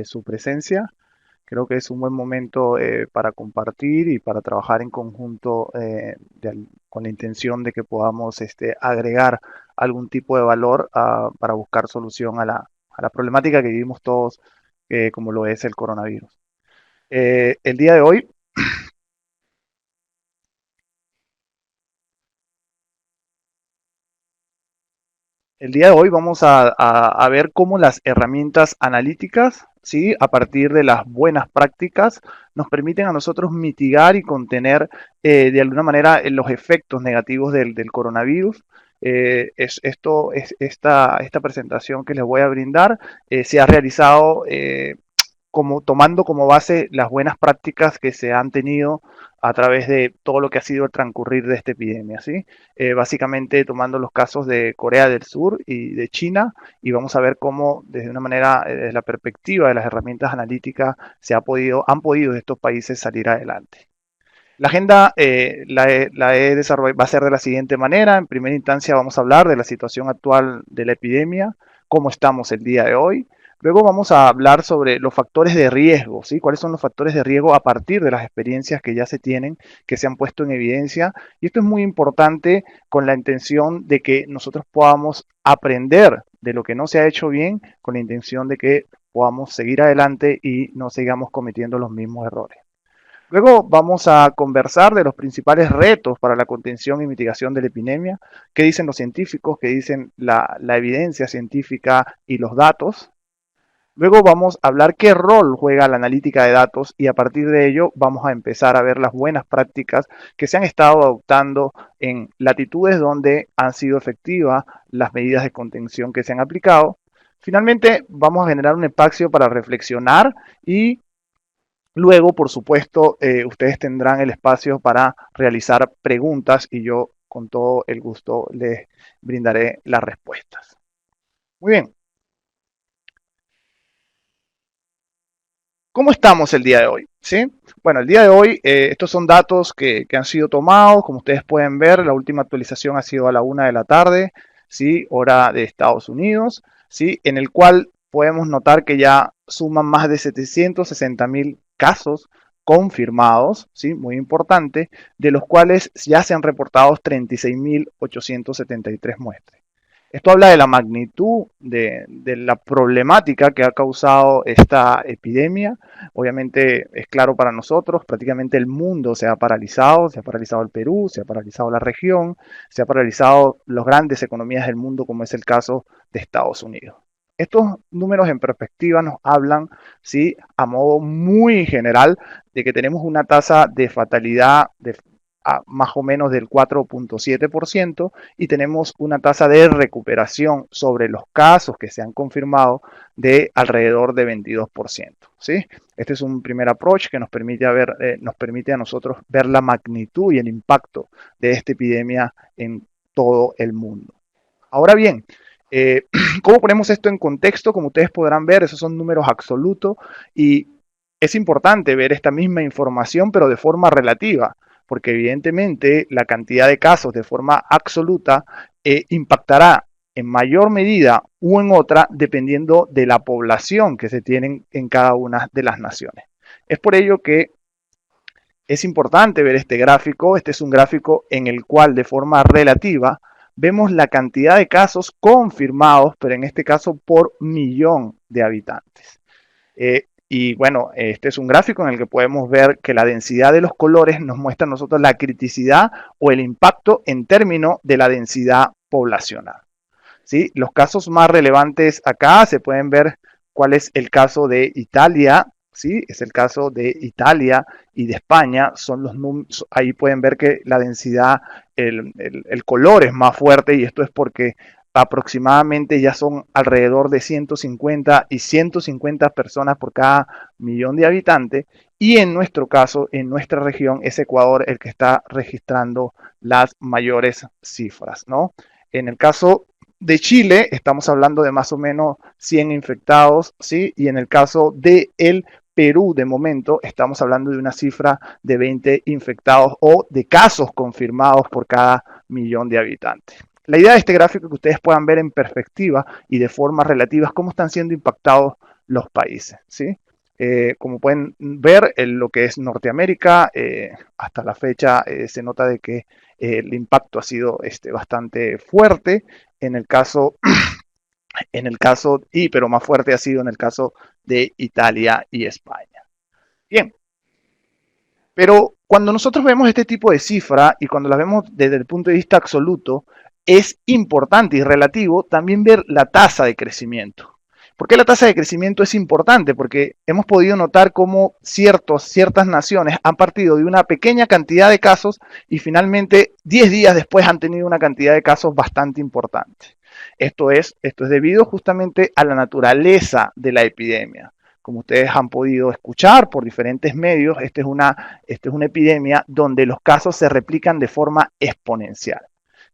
Su presencia. Creo que es un buen momento para compartir y para trabajar en conjunto con la intención de que podamos agregar algún tipo de valor para buscar solución a la problemática que vivimos todos, como lo es el coronavirus. El día de hoy El día de hoy vamos a ver cómo las herramientas analíticas, ¿sí? A partir de las buenas prácticas, nos permiten a nosotros mitigar y contener de alguna manera los efectos negativos del coronavirus. Esta presentación que les voy a brindar se ha realizado como tomando como base las buenas prácticas que se han tenido a través de todo lo que ha sido el transcurrir de esta epidemia, ¿sí? Básicamente tomando los casos de Corea del Sur y de China, y vamos a ver cómo desde una manera, desde la perspectiva de las herramientas analíticas, han podido estos países salir adelante. La agenda la he desarrollado, va a ser de la siguiente manera. En primera instancia vamos a hablar de la situación actual de la epidemia, cómo estamos el día de hoy. Luego vamos a hablar sobre los factores de riesgo, ¿sí? ¿Cuáles son los factores de riesgo a partir de las experiencias que ya se tienen, que se han puesto en evidencia? Y esto es muy importante con la intención de que nosotros podamos aprender de lo que no se ha hecho bien, con la intención de que podamos seguir adelante y no sigamos cometiendo los mismos errores. Luego vamos a conversar de los principales retos para la contención y mitigación de la epidemia, qué dicen los científicos, qué dicen la evidencia científica y los datos. Luego vamos a hablar qué rol juega la analítica de datos y a partir de ello vamos a empezar a ver las buenas prácticas que se han estado adoptando en latitudes donde han sido efectivas las medidas de contención que se han aplicado. Finalmente, vamos a generar un espacio para reflexionar y luego, por supuesto, ustedes tendrán el espacio para realizar preguntas y yo con todo el gusto les brindaré las respuestas. Muy bien, ¿cómo estamos el día de hoy? ¿Sí? Bueno, el día de hoy, estos son datos que han sido tomados, como ustedes pueden ver, la última actualización ha sido a la 1 de la tarde, ¿sí? Hora de Estados Unidos, ¿sí? En el cual podemos notar que ya suman más de 760.000 casos confirmados, ¿sí? Muy importante, de los cuales ya se han reportado 36.873 muestras. Esto habla de la magnitud de la problemática que ha causado esta epidemia. Obviamente es claro para nosotros, prácticamente el mundo se ha paralizado el Perú, se ha paralizado la región, se ha paralizado las grandes economías del mundo, como es el caso de Estados Unidos. Estos números en perspectiva nos hablan, ¿sí? A modo muy general, de que tenemos una tasa de fatalidad más o menos del 4.7% y tenemos una tasa de recuperación sobre los casos que se han confirmado de alrededor de 22%. ¿Sí? Este es un primer approach que nos permite a nosotros ver la magnitud y el impacto de esta epidemia en todo el mundo. Ahora bien, ¿cómo ponemos esto en contexto? Como ustedes podrán ver, esos son números absolutos y es importante ver esta misma información, pero de forma relativa, porque evidentemente la cantidad de casos de forma absoluta impactará en mayor medida o en otra dependiendo de la población que se tienen en cada una de las naciones. Es por ello que es importante ver este gráfico. Este es un gráfico en el cual de forma relativa vemos la cantidad de casos confirmados, pero en este caso por millón de habitantes. Y bueno, este es un gráfico en el que podemos ver que la densidad de los colores nos muestra a nosotros la criticidad o el impacto en términos de la densidad poblacional. ¿Sí? Los casos más relevantes acá se pueden ver cuál es el caso de Italia, ¿sí? Es el caso de Italia y de España. Son los números, ahí pueden ver que la densidad, el color es más fuerte y esto es porque aproximadamente ya son alrededor de 150 y 150 personas por cada millón de habitantes. Y en nuestro caso, en nuestra región, es Ecuador el que está registrando las mayores cifras, ¿no? En el caso de Chile, estamos hablando de más o menos 100 infectados, ¿sí? Y en el caso del Perú, de momento, estamos hablando de una cifra de 20 infectados o de casos confirmados por cada millón de habitantes. La idea de este gráfico es que ustedes puedan ver en perspectiva y de forma relativa cómo están siendo impactados los países, ¿sí? Como pueden ver, en lo que es Norteamérica, hasta la fecha se nota de que el impacto ha sido bastante fuerte. En el caso, pero más fuerte ha sido en el caso de Italia y España. Bien, pero cuando nosotros vemos este tipo de cifra y cuando las vemos desde el punto de vista absoluto, es importante y relativo también ver la tasa de crecimiento. ¿Por qué la tasa de crecimiento es importante? Porque hemos podido notar cómo ciertas naciones han partido de una pequeña cantidad de casos y finalmente 10 días después han tenido una cantidad de casos bastante importante. Esto es debido justamente a la naturaleza de la epidemia. Como ustedes han podido escuchar por diferentes medios, esta es una epidemia donde los casos se replican de forma exponencial.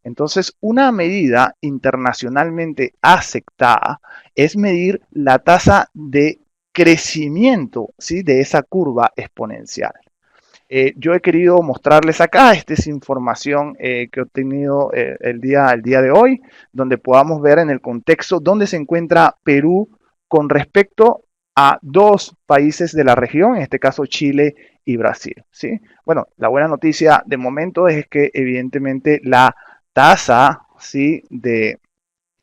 Entonces, una medida internacionalmente aceptada es medir la tasa de crecimiento, ¿sí?, de esa curva exponencial. Yo he querido mostrarles acá, esta es información que he obtenido el día de hoy, donde podamos ver en el contexto dónde se encuentra Perú con respecto a dos países de la región, en este caso Chile y Brasil, ¿sí? Bueno, la buena noticia de momento es que evidentemente tasa, ¿sí?,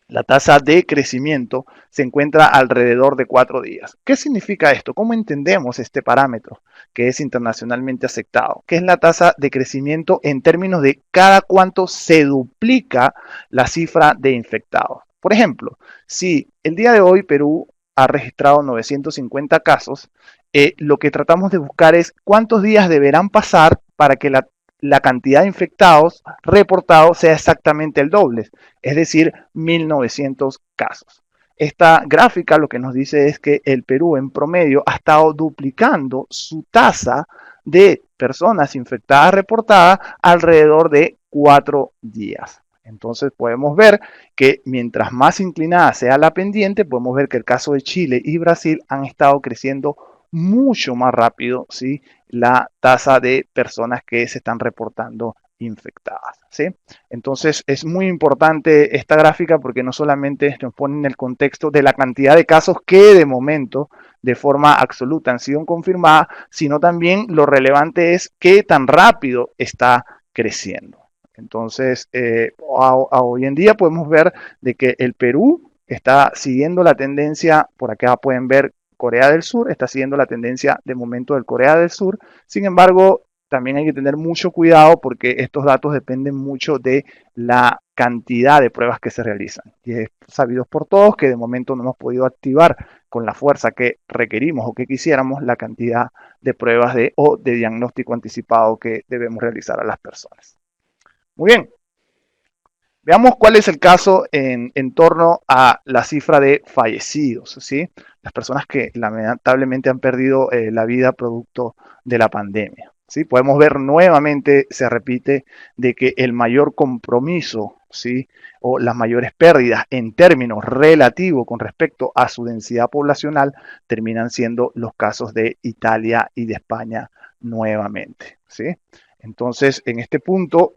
la tasa de crecimiento se encuentra alrededor de 4 días. ¿Qué significa esto? ¿Cómo entendemos este parámetro que es internacionalmente aceptado? ¿Qué es la tasa de crecimiento en términos de cada cuánto se duplica la cifra de infectados? Por ejemplo, si el día de hoy Perú ha registrado 950 casos, lo que tratamos de buscar es cuántos días deberán pasar para que la cantidad de infectados reportados sea exactamente el doble, es decir, 1900 casos. Esta gráfica lo que nos dice es que el Perú en promedio ha estado duplicando su tasa de personas infectadas reportadas alrededor de 4 días. Entonces podemos ver que mientras más inclinada sea la pendiente, podemos ver que el caso de Chile y Brasil han estado creciendo mucho más rápido, ¿sí?, la tasa de personas que se están reportando infectadas, ¿sí? Entonces es muy importante esta gráfica porque no solamente nos pone en el contexto de la cantidad de casos que de momento de forma absoluta han sido confirmadas, sino también lo relevante es qué tan rápido está creciendo. Entonces, hoy en día podemos ver de que el Perú está siguiendo la tendencia, por acá pueden ver Corea del Sur, está siguiendo la tendencia de momento del Corea del Sur. Sin embargo, también hay que tener mucho cuidado porque estos datos dependen mucho de la cantidad de pruebas que se realizan. Y es sabido por todos que de momento no hemos podido activar con la fuerza que requerimos o que quisiéramos la cantidad de pruebas o de diagnóstico anticipado que debemos realizar a las personas. Muy bien. Veamos cuál es el caso en torno a la cifra de fallecidos, ¿sí? Las personas que lamentablemente han perdido la vida producto de la pandemia, ¿sí? Podemos ver nuevamente, se repite, de que el mayor compromiso, ¿sí?, o las mayores pérdidas en términos relativos con respecto a su densidad poblacional terminan siendo los casos de Italia y de España nuevamente, ¿sí? Entonces, en este punto,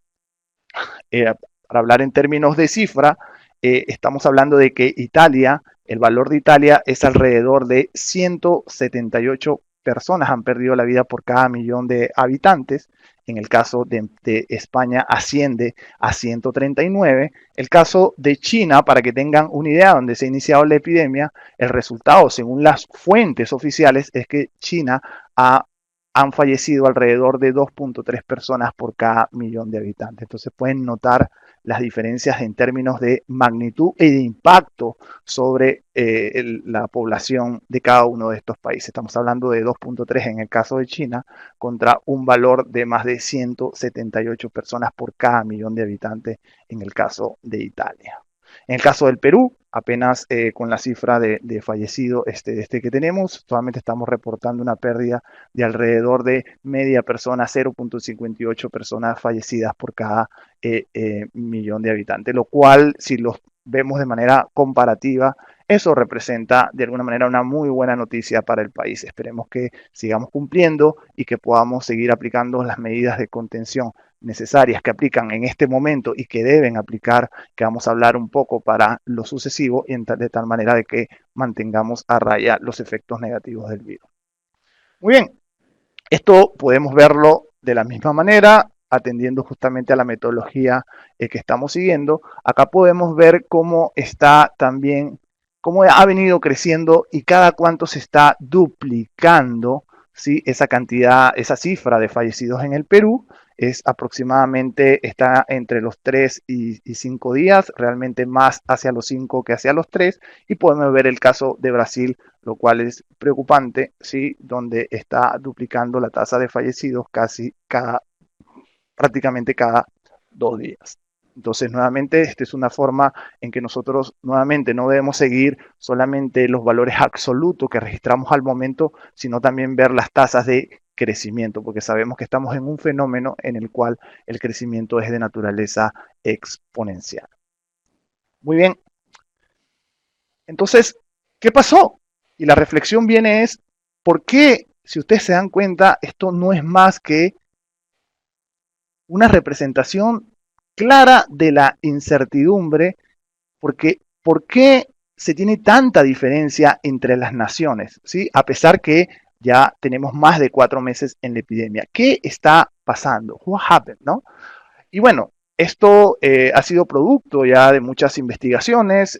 para hablar en términos de cifra, estamos hablando de que Italia, el valor de Italia es alrededor de 178 personas han perdido la vida por cada millón de habitantes. En el caso de España asciende a 139. El caso de China, para que tengan una idea, donde se ha iniciado la epidemia, el resultado, según las fuentes oficiales, es que China han fallecido alrededor de 2.3 personas por cada millón de habitantes. Entonces pueden notar las diferencias en términos de magnitud y de impacto sobre la población de cada uno de estos países. Estamos hablando de 2.3 en el caso de China contra un valor de más de 178 personas por cada millón de habitantes en el caso de Italia. En el caso del Perú, apenas con la cifra de fallecidos que tenemos, solamente estamos reportando una pérdida de alrededor de media persona, 0.58 personas fallecidas por cada millón de habitantes, lo cual, si los vemos de manera comparativa, eso representa de alguna manera una muy buena noticia para el país. Esperemos que sigamos cumpliendo y que podamos seguir aplicando las medidas de contención necesarias que aplican en este momento y que deben aplicar, que vamos a hablar un poco para lo sucesivo, y de tal manera de que mantengamos a raya los efectos negativos del virus. Muy bien, esto podemos verlo de la misma manera, atendiendo justamente a la metodología que estamos siguiendo. Acá podemos ver cómo está también, cómo ha venido creciendo y cada cuánto se está duplicando, ¿sí? Esa cantidad, esa cifra de fallecidos en el Perú es aproximadamente, está entre los 3 y 5 días, realmente más hacia los 5 que hacia los 3, y podemos ver el caso de Brasil, lo cual es preocupante, ¿sí? Donde está duplicando la tasa de fallecidos prácticamente cada 2 días. Entonces, nuevamente, esta es una forma en que nosotros nuevamente no debemos seguir solamente los valores absolutos que registramos al momento, sino también ver las tasas de crecimiento, porque sabemos que estamos en un fenómeno en el cual el crecimiento es de naturaleza exponencial. Muy bien. Entonces, ¿qué pasó? Y la reflexión viene es, ¿por qué, si ustedes se dan cuenta, esto no es más que una representación clara de la incertidumbre? Porque, ¿por qué se tiene tanta diferencia entre las naciones? ¿Sí? A pesar que ya tenemos más de 4 meses en la epidemia. ¿Qué está pasando? What happened, ¿no? Y bueno, esto ha sido producto ya de muchas investigaciones.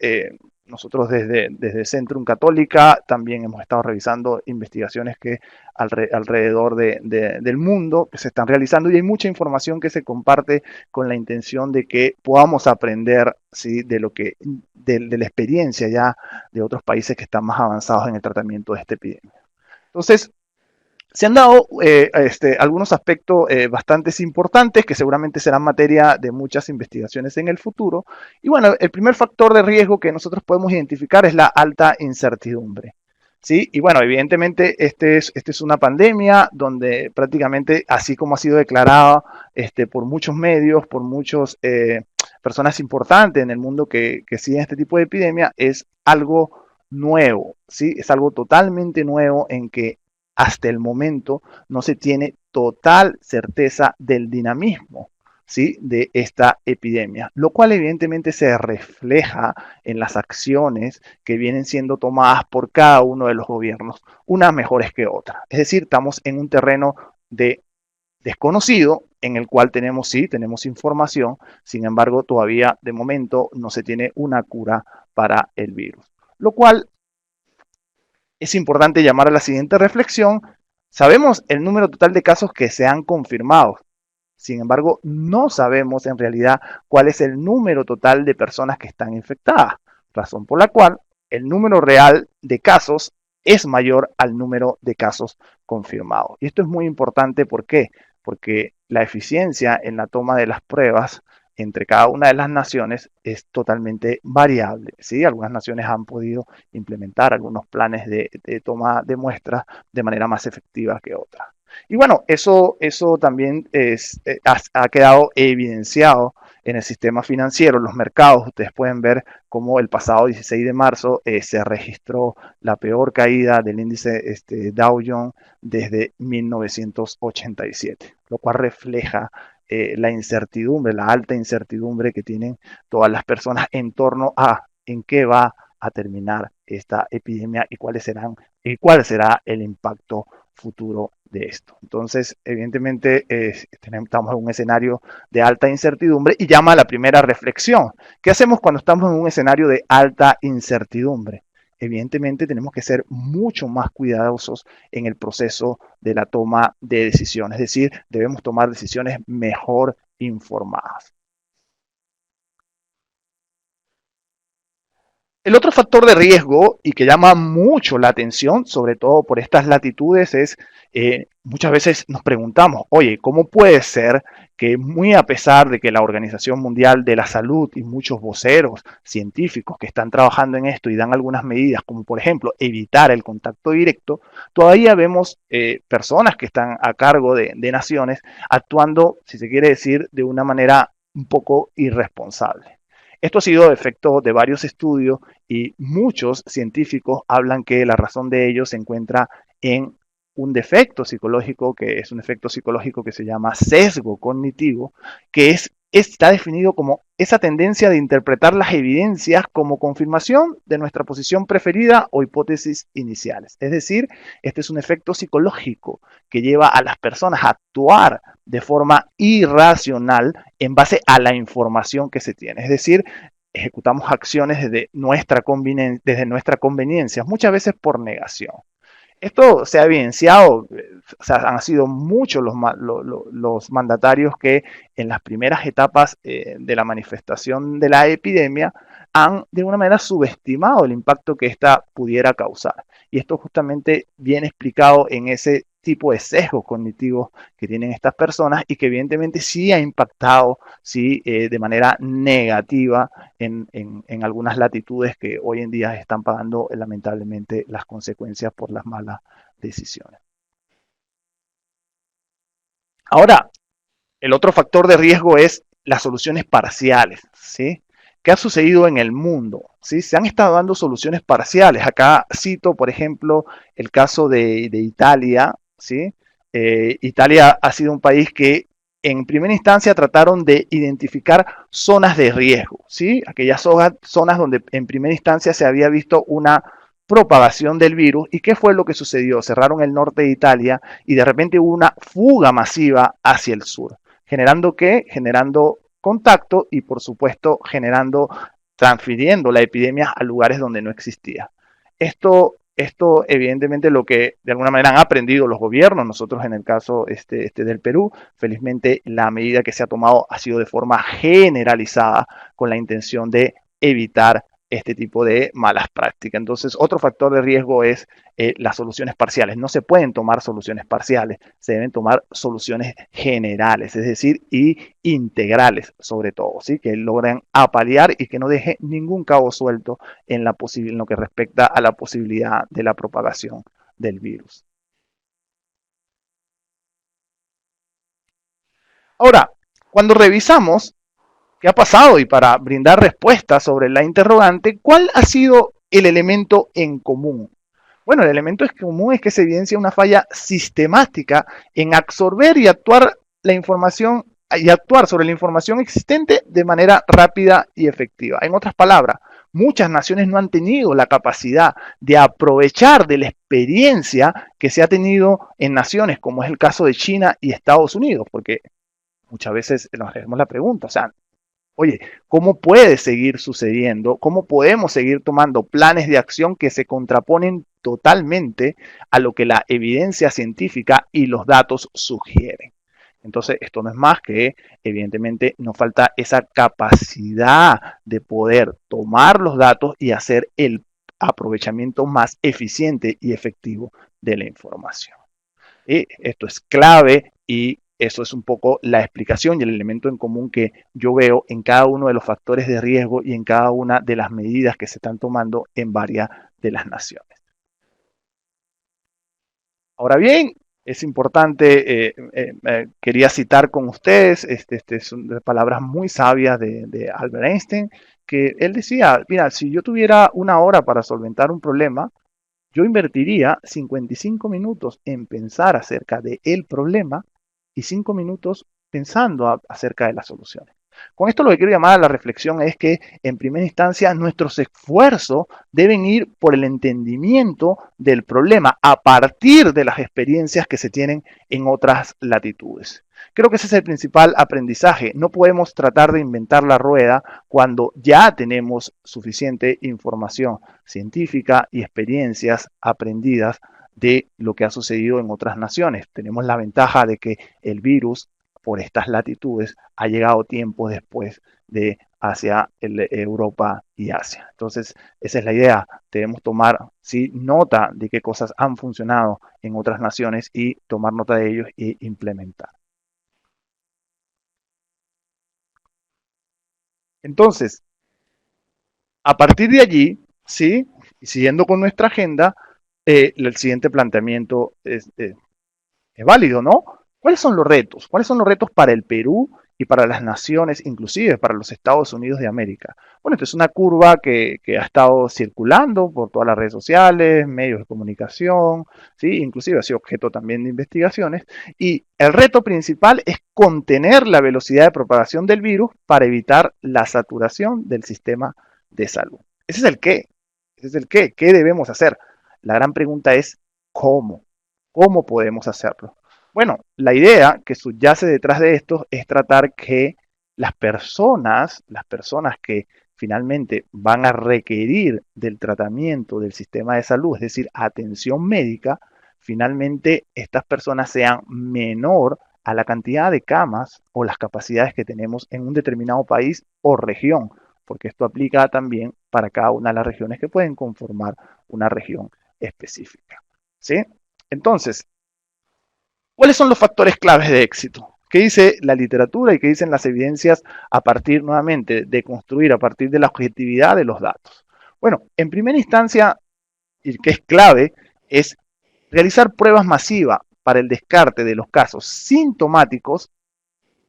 Nosotros desde Centrum Católica también hemos estado revisando investigaciones que alrededor del mundo que se están realizando, y hay mucha información que se comparte con la intención de que podamos aprender, ¿sí? De la experiencia ya de otros países que están más avanzados en el tratamiento de esta epidemia. Entonces, se han dado algunos aspectos bastante importantes que seguramente serán materia de muchas investigaciones en el futuro. Y bueno, el primer factor de riesgo que nosotros podemos identificar es la alta incertidumbre. ¿Sí? Y bueno, evidentemente este es una pandemia donde prácticamente, así como ha sido declarada por muchos medios, por muchas personas importantes en el mundo que siguen este tipo de epidemia, es algo nuevo, ¿sí? Es algo totalmente nuevo en que hasta el momento no se tiene total certeza del dinamismo, ¿sí? De esta epidemia, lo cual evidentemente se refleja en las acciones que vienen siendo tomadas por cada uno de los gobiernos, unas mejores que otras. Es decir, estamos en un terreno de desconocido en el cual tenemos información, sin embargo, todavía de momento no se tiene una cura para el virus, lo cual es importante llamar a la siguiente reflexión. Sabemos el número total de casos que se han confirmado. Sin embargo, no sabemos en realidad cuál es el número total de personas que están infectadas, razón por la cual el número real de casos es mayor al número de casos confirmados. Y esto es muy importante, ¿por qué? Porque la eficiencia en la toma de las pruebas entre cada una de las naciones es totalmente variable, ¿sí? Algunas naciones han podido implementar algunos planes de toma de muestras de manera más efectiva que otras. Y bueno, eso también ha quedado evidenciado en el sistema financiero, los mercados. Ustedes pueden ver cómo el pasado 16 de marzo se registró la peor caída del índice Dow Jones desde 1987, lo cual refleja la incertidumbre, la alta incertidumbre que tienen todas las personas en torno a en qué va a terminar esta epidemia y cuál será el impacto futuro de esto. Entonces, evidentemente, estamos en un escenario de alta incertidumbre y llama a la primera reflexión. ¿Qué hacemos cuando estamos en un escenario de alta incertidumbre? Evidentemente tenemos que ser mucho más cuidadosos en el proceso de la toma de decisiones, es decir, debemos tomar decisiones mejor informadas. El otro factor de riesgo y que llama mucho la atención, sobre todo por estas latitudes, es muchas veces nos preguntamos, oye, ¿cómo puede ser que muy a pesar de que la Organización Mundial de la Salud y muchos voceros científicos que están trabajando en esto y dan algunas medidas, como por ejemplo evitar el contacto directo, todavía vemos personas que están a cargo de naciones actuando, si se quiere decir, de una manera un poco irresponsable? Esto ha sido efecto de varios estudios y muchos científicos hablan que la razón de ello se encuentra en un defecto psicológico, que es un efecto psicológico que se llama sesgo cognitivo, que está definido como esa tendencia de interpretar las evidencias como confirmación de nuestra posición preferida o hipótesis iniciales. Es decir, este es un efecto psicológico que lleva a las personas a actuar de forma irracional en base a la información que se tiene. Es decir, ejecutamos acciones desde nuestra conveniencia, muchas veces por negación. Esto se ha evidenciado, o sea, han sido muchos los mandatarios que en las primeras etapas de la manifestación de la epidemia han de alguna manera subestimado el impacto que ésta pudiera causar. Y esto justamente viene explicado en ese tipo de sesgos cognitivos que tienen estas personas y que evidentemente sí ha impactado sí, de manera negativa en algunas latitudes que hoy en día están pagando lamentablemente las consecuencias por las malas decisiones. Ahora, el otro factor de riesgo es las soluciones parciales, ¿sí? ¿Qué ha sucedido en el mundo? ¿Sí? Se han estado dando soluciones parciales. Acá cito, por ejemplo, el caso de Italia, ¿sí? Italia ha sido un país que en primera instancia trataron de identificar zonas de riesgo, ¿sí? Aquellas zonas donde en primera instancia se había visto una propagación del virus. ¿Y qué fue lo que sucedió? Cerraron el norte de Italia y de repente hubo una fuga masiva hacia el sur. ¿Generando qué? Generando contacto y por supuesto transfiriendo la epidemia a lugares donde no existía. Esto evidentemente lo que de alguna manera han aprendido los gobiernos, nosotros en el caso del Perú, felizmente la medida que se ha tomado ha sido de forma generalizada con la intención de evitar este tipo de malas prácticas. Entonces, otro factor de riesgo es las soluciones parciales. No se pueden tomar soluciones parciales, se deben tomar soluciones generales, es decir, y integrales sobre todo, ¿sí? Que logren apalear y que no deje ningún cabo suelto en lo que respecta a la posibilidad de la propagación del virus. Ahora, cuando revisamos qué ha pasado y para brindar respuestas sobre la interrogante, ¿cuál ha sido el elemento en común? Bueno, el elemento en común es que se evidencia una falla sistemática en absorber y actuar la información y actuar sobre la información existente de manera rápida y efectiva. En otras palabras, muchas naciones no han tenido la capacidad de aprovechar de la experiencia que se ha tenido en naciones como es el caso de China y Estados Unidos, porque muchas veces nos hacemos la pregunta, o sea, oye, ¿cómo puede seguir sucediendo? ¿Cómo podemos seguir tomando planes de acción que se contraponen totalmente a lo que la evidencia científica y los datos sugieren? Entonces, esto no es más que, evidentemente, nos falta esa capacidad de poder tomar los datos y hacer el aprovechamiento más eficiente y efectivo de la información. Y esto es clave y eso es un poco la explicación y el elemento en común que yo veo en cada uno de los factores de riesgo y en cada una de las medidas que se están tomando en varias de las naciones. Ahora bien, es importante, quería citar con ustedes, son palabras muy sabias de Albert Einstein, que él decía, mira, si yo tuviera una hora para solventar un problema, yo invertiría 55 minutos en pensar acerca del problema y 5 minutos pensando acerca de las soluciones. Con esto lo que quiero llamar a la reflexión es que en primera instancia nuestros esfuerzos deben ir por el entendimiento del problema a partir de las experiencias que se tienen en otras latitudes. Creo que ese es el principal aprendizaje. No podemos tratar de inventar la rueda cuando ya tenemos suficiente información científica y experiencias aprendidas de lo que ha sucedido en otras naciones. Tenemos la ventaja de que el virus por estas latitudes ha llegado tiempo después de hacia Europa y Asia. Entonces, esa es la idea. Debemos tomar ¿sí? nota de qué cosas han funcionado en otras naciones y tomar nota de ellos e implementar. Entonces, a partir de allí, ¿sí? Y siguiendo con nuestra agenda, el siguiente planteamiento es válido, ¿no? ¿Cuáles son los retos? ¿Cuáles son los retos para el Perú y para las naciones, inclusive para los Estados Unidos de América. Bueno, esta es una curva que ha estado circulando por todas las redes sociales, medios de comunicación, ¿sí? Inclusive ha sido objeto también de investigaciones. Y el reto principal es contener la velocidad de propagación del virus para evitar la saturación del sistema de salud. Ese es el qué. Ese es el qué. ¿Qué debemos hacer? La gran pregunta es ¿cómo? ¿Cómo podemos hacerlo? Bueno, la idea que subyace detrás de esto es tratar que las personas que finalmente van a requerir del tratamiento del sistema de salud, es decir, atención médica, finalmente estas personas sean menor a la cantidad de camas o las capacidades que tenemos en un determinado país o región, porque esto aplica también para cada una de las regiones que pueden conformar una región específica. ¿Sí? Entonces, ¿cuáles son los factores claves de éxito? ¿Qué dice la literatura y qué dicen las evidencias a partir nuevamente de construir a partir de la objetividad de los datos? Bueno, en primera instancia, y que es clave, es realizar pruebas masivas para el descarte de los casos sintomáticos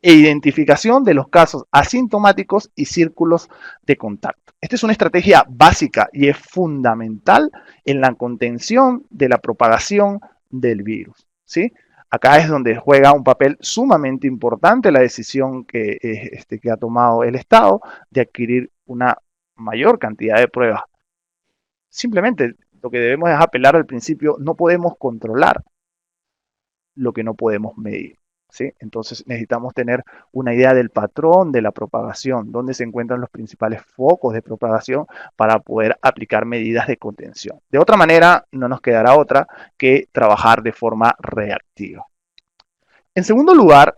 e identificación de los casos asintomáticos y círculos de contacto. Esta es una estrategia básica y es fundamental en la contención de la propagación del virus, ¿sí? Acá es donde juega un papel sumamente importante la decisión que ha tomado el Estado de adquirir una mayor cantidad de pruebas. Simplemente lo que debemos es apelar al principio, no podemos controlar lo que no podemos medir. ¿Sí? Entonces necesitamos tener una idea del patrón de la propagación, dónde se encuentran los principales focos de propagación para poder aplicar medidas de contención. De otra manera, no nos quedará otra que trabajar de forma reactiva. En segundo lugar,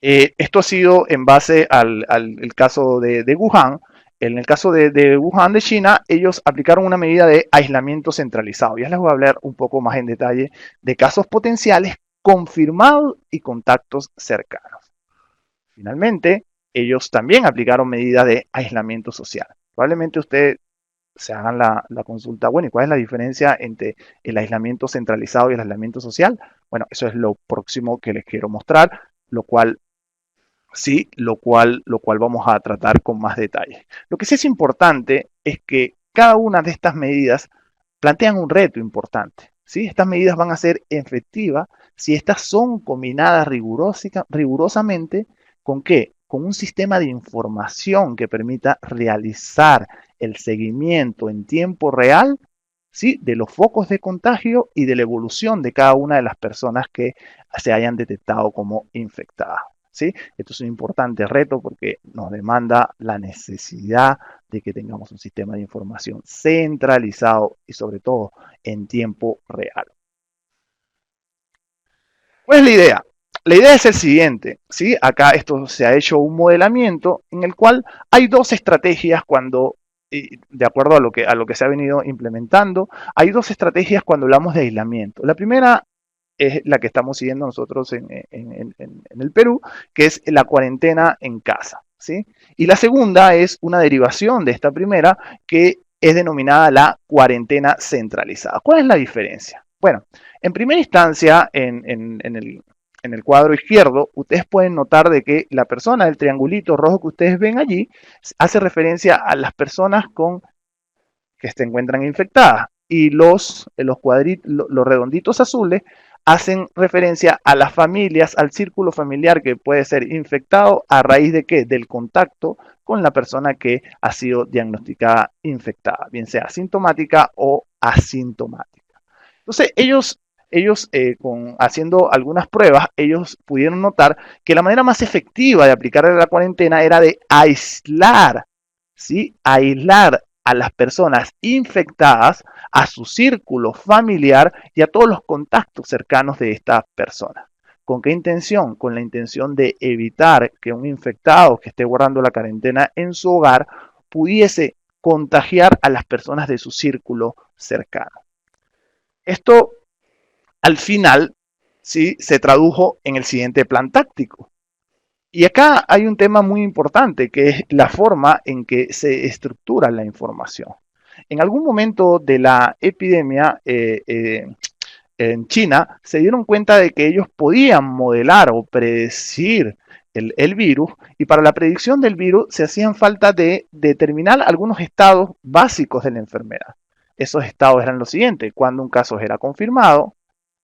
esto ha sido en base al caso de Wuhan. En el caso de Wuhan de China, ellos aplicaron una medida de aislamiento centralizado. Ya les voy a hablar un poco más en detalle de casos potenciales confirmados y contactos cercanos. Finalmente, ellos también aplicaron medidas de aislamiento social. Probablemente ustedes se hagan la consulta, bueno, ¿y cuál es la diferencia entre el aislamiento centralizado y el aislamiento social? Bueno, eso es lo próximo que les quiero mostrar, lo cual sí, lo cual vamos a tratar con más detalle. Lo que sí es importante es que cada una de estas medidas plantean un reto importante. ¿Sí? Estas medidas van a ser efectivas si estas son combinadas rigurosamente con ¿qué? Con un sistema de información que permita realizar el seguimiento en tiempo real, ¿sí? De los focos de contagio y de la evolución de cada una de las personas que se hayan detectado como infectadas. ¿Sí? Esto es un importante reto porque nos demanda la necesidad de que tengamos un sistema de información centralizado y sobre todo en tiempo real. ¿Cuál es la idea? La idea es el siguiente, ¿sí? Acá esto se ha hecho un modelamiento en el cual hay dos estrategias cuando, de acuerdo a lo que se ha venido implementando, hay dos estrategias cuando hablamos de aislamiento. La primera es la que estamos siguiendo nosotros en el Perú, que es la cuarentena en casa, ¿sí? Y la segunda es una derivación de esta primera, que es denominada la cuarentena centralizada. ¿Cuál es la diferencia? Bueno, en primera instancia, en el cuadro izquierdo, ustedes pueden notar de que la persona del triangulito rojo que ustedes ven allí hace referencia a las personas que se encuentran infectadas. Y los cuadritos, los redonditos azules hacen referencia a las familias, al círculo familiar que puede ser infectado a raíz de qué? Del contacto con la persona que ha sido diagnosticada infectada, bien sea asintomática o asintomática. Entonces, haciendo algunas pruebas, ellos pudieron notar que la manera más efectiva de aplicar la cuarentena era de aislar, ¿sí? Aislar a las personas infectadas, a su círculo familiar y a todos los contactos cercanos de estas personas. ¿Con qué intención? Con la intención de evitar que un infectado que esté guardando la cuarentena en su hogar pudiese contagiar a las personas de su círculo cercano. Esto al final sí se tradujo en el siguiente plan táctico. Y acá hay un tema muy importante, que es la forma en que se estructura la información. En algún momento de la epidemia en China, se dieron cuenta de que ellos podían modelar o predecir el virus, y para la predicción del virus se hacían falta de determinar algunos estados básicos de la enfermedad. Esos estados eran los siguientes: cuando un caso era confirmado,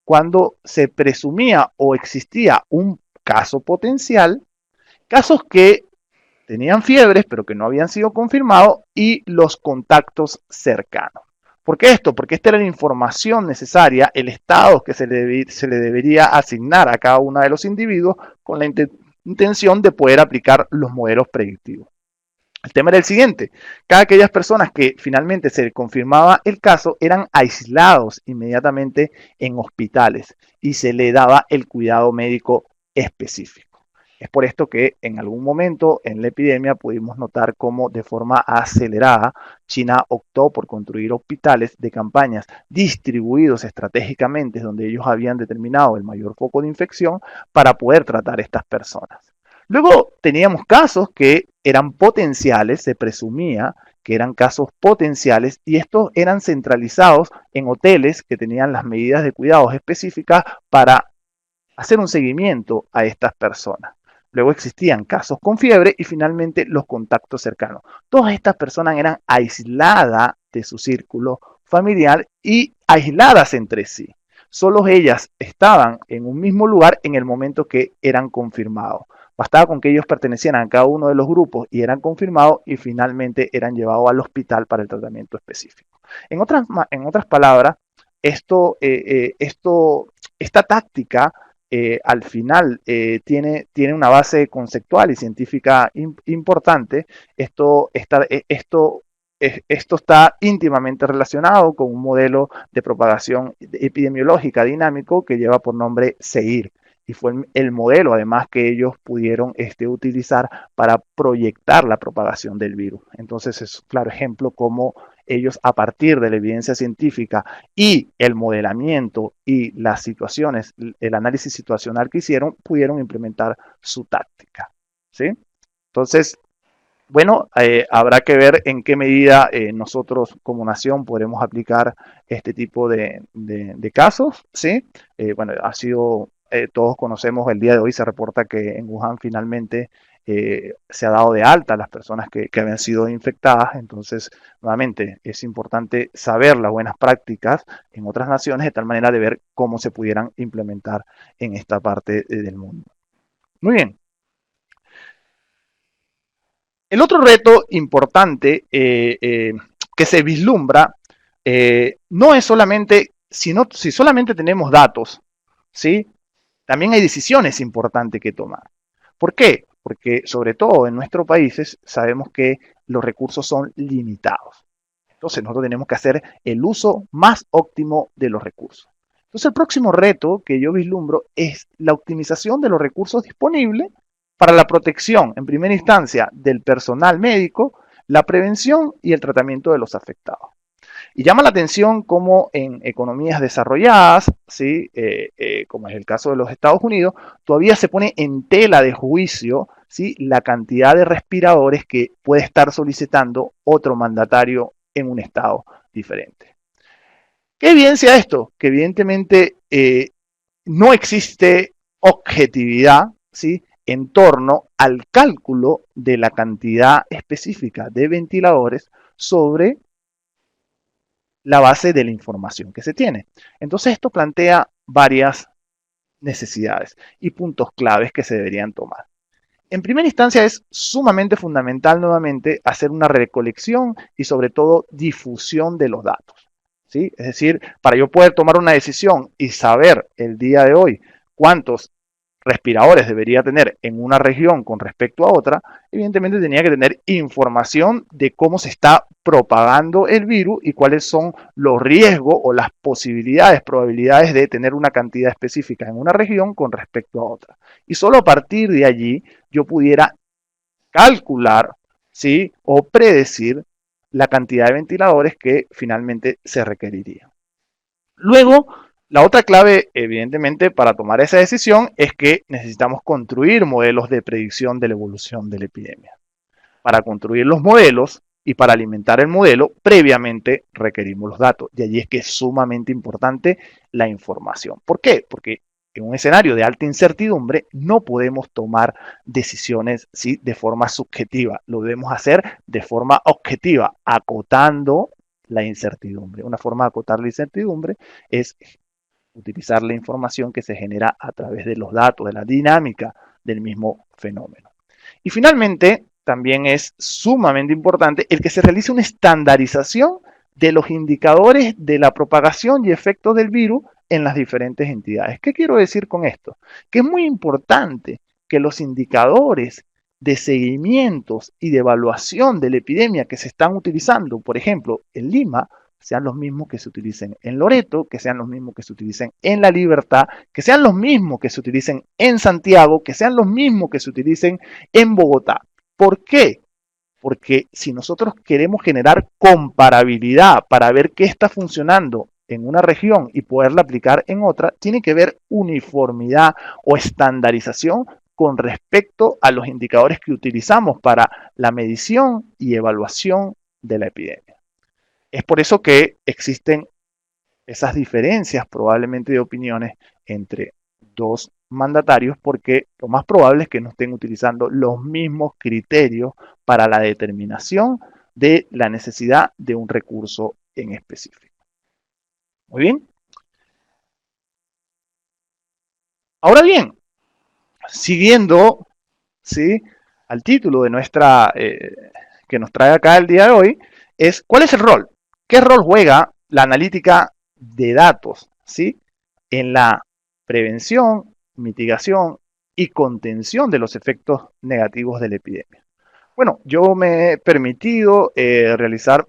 cuando se presumía o existía un caso potencial, casos que tenían fiebres pero que no habían sido confirmados, y los contactos cercanos. ¿Por qué esto? Porque esta era la información necesaria, el estado que se le debería asignar a cada uno de los individuos con la intención de poder aplicar los modelos predictivos. El tema era el siguiente: cada aquellas personas que finalmente se confirmaba el caso eran aislados inmediatamente en hospitales y se le daba el cuidado médico específico. Es por esto que en algún momento en la epidemia pudimos notar cómo de forma acelerada China optó por construir hospitales de campañas distribuidos estratégicamente donde ellos habían determinado el mayor foco de infección para poder tratar a estas personas. Luego teníamos casos que eran potenciales, se presumía que eran casos potenciales, y estos eran centralizados en hoteles que tenían las medidas de cuidados específicas para hacer un seguimiento a estas personas. Luego existían casos con fiebre y finalmente los contactos cercanos. Todas estas personas eran aisladas de su círculo familiar y aisladas entre sí. Solo ellas estaban en un mismo lugar en el momento que eran confirmados. Bastaba con que ellos pertenecieran a cada uno de los grupos y eran confirmados, y finalmente eran llevados al hospital para el tratamiento específico. En otras palabras, esta táctica al final tiene una base conceptual y científica importante. Esto está íntimamente relacionado con un modelo de propagación epidemiológica dinámico que lleva por nombre SEIR, y fue el modelo además que ellos pudieron utilizar para proyectar la propagación del virus. Entonces es un claro ejemplo cómo ellos, a partir de la evidencia científica y el modelamiento y las situaciones, el análisis situacional que hicieron, pudieron implementar su táctica, ¿sí? Entonces, bueno, habrá que ver en qué medida nosotros como nación podremos aplicar este tipo de casos, ¿sí? Bueno, todos conocemos, el día de hoy se reporta que en Wuhan finalmente se ha dado de alta a las personas que habían sido infectadas. Entonces, nuevamente, es importante saber las buenas prácticas en otras naciones de tal manera de ver cómo se pudieran implementar en esta parte del mundo. Muy bien. El otro reto importante que se vislumbra no es solamente, si solamente tenemos datos, ¿sí? También hay decisiones importantes que tomar. ¿Por qué? Porque sobre todo en nuestros países sabemos que los recursos son limitados. Entonces nosotros tenemos que hacer el uso más óptimo de los recursos. Entonces el próximo reto que yo vislumbro es la optimización de los recursos disponibles para la protección, en primera instancia, del personal médico, la prevención y el tratamiento de los afectados. Y llama la atención cómo en economías desarrolladas, ¿sí? Como es el caso de los Estados Unidos, todavía se pone en tela de juicio, ¿sí?, la cantidad de respiradores que puede estar solicitando otro mandatario en un estado diferente. ¿Qué evidencia esto? Que evidentemente no existe objetividad, ¿sí?, en torno al cálculo de la cantidad específica de ventiladores sobre la base de la información que se tiene. Entonces esto plantea varias necesidades y puntos claves que se deberían tomar. En primera instancia es sumamente fundamental nuevamente hacer una recolección y sobre todo difusión de los datos, ¿sí? Es decir, para yo poder tomar una decisión y saber el día de hoy cuántos respiradores debería tener en una región con respecto a otra, evidentemente tenía que tener información de cómo se está propagando el virus y cuáles son los riesgos o las posibilidades, probabilidades de tener una cantidad específica en una región con respecto a otra. Y solo a partir de allí yo pudiera calcular, ¿sí?, o predecir la cantidad de ventiladores que finalmente se requeriría. Luego, la otra clave, evidentemente, para tomar esa decisión es que necesitamos construir modelos de predicción de la evolución de la epidemia. Para construir los modelos y para alimentar el modelo, previamente requerimos los datos. De allí es que es sumamente importante la información. ¿Por qué? Porque en un escenario de alta incertidumbre, no podemos tomar decisiones, ¿sí?, de forma subjetiva. Lo debemos hacer de forma objetiva, acotando la incertidumbre. Una forma de acotar la incertidumbre es utilizar la información que se genera a través de los datos, de la dinámica del mismo fenómeno. Y finalmente, también es sumamente importante el que se realice una estandarización de los indicadores de la propagación y efectos del virus en las diferentes entidades. ¿Qué quiero decir con esto? Que es muy importante que los indicadores de seguimientos y de evaluación de la epidemia que se están utilizando, por ejemplo, en Lima, sean los mismos que se utilicen en Loreto, que sean los mismos que se utilicen en La Libertad, que sean los mismos que se utilicen en Santiago, que sean los mismos que se utilicen en Bogotá. ¿Por qué? Porque si nosotros queremos generar comparabilidad para ver qué está funcionando en una región y poderla aplicar en otra, tiene que haber uniformidad o estandarización con respecto a los indicadores que utilizamos para la medición y evaluación de la epidemia. Es por eso que existen esas diferencias probablemente de opiniones entre dos mandatarios, porque lo más probable es que no estén utilizando los mismos criterios para la determinación de la necesidad de un recurso en específico. Muy bien. Ahora bien, siguiendo, ¿sí?, al título de nuestra que nos trae acá el día de hoy, es ¿cuál es el rol? ¿Qué rol juega la analítica de datos, ¿sí?, en la prevención, mitigación y contención de los efectos negativos de la epidemia? Bueno, yo me he permitido realizar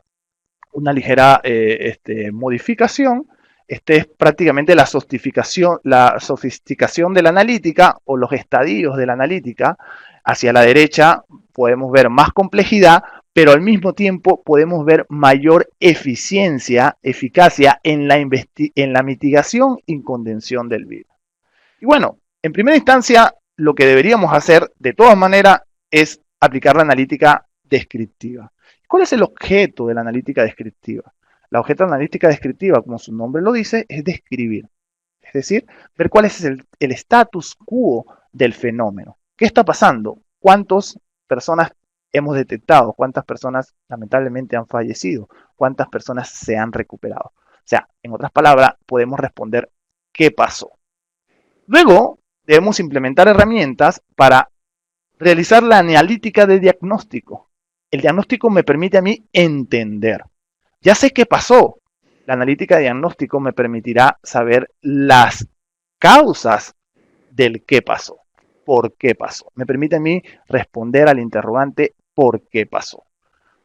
una ligera modificación. Este es prácticamente la sofisticación de la analítica o los estadios de la analítica. Hacia la derecha podemos ver más complejidad, pero al mismo tiempo podemos ver mayor eficiencia, eficacia en la mitigación y contención del virus. Y bueno, en primera instancia, lo que deberíamos hacer de todas maneras es aplicar la analítica descriptiva. ¿Cuál es el objeto de la analítica descriptiva? La objeto de la analítica descriptiva, como su nombre lo dice, es describir. Es decir, ver cuál es el status quo del fenómeno. ¿Qué está pasando? ¿Cuántas personas hemos detectado? ¿Cuántas personas lamentablemente han fallecido? ¿Cuántas personas se han recuperado? O sea, en otras palabras, podemos responder ¿qué pasó? Luego, debemos implementar herramientas para realizar la analítica de diagnóstico. El diagnóstico me permite a mí entender. Ya sé qué pasó. La analítica de diagnóstico me permitirá saber las causas del qué pasó. ¿Por qué pasó? Me permite a mí responder al interrogante ¿por qué pasó?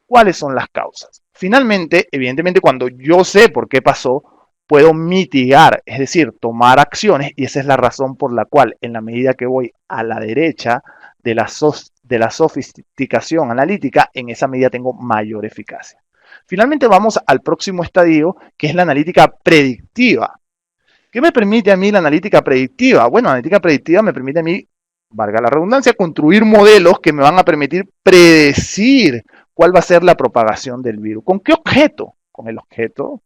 ¿Cuáles son las causas? Finalmente, evidentemente, cuando yo sé por qué pasó, puedo mitigar, es decir, tomar acciones, y esa es la razón por la cual, en la medida que voy a la derecha de la sofisticación analítica, en esa medida tengo mayor eficacia. Finalmente vamos al próximo estadio, que es la analítica predictiva. ¿Qué me permite a mí la analítica predictiva? Bueno, la analítica predictiva me permite a mí, valga la redundancia, construir modelos que me van a permitir predecir cuál va a ser la propagación del virus. ¿Con qué objeto? Con el objeto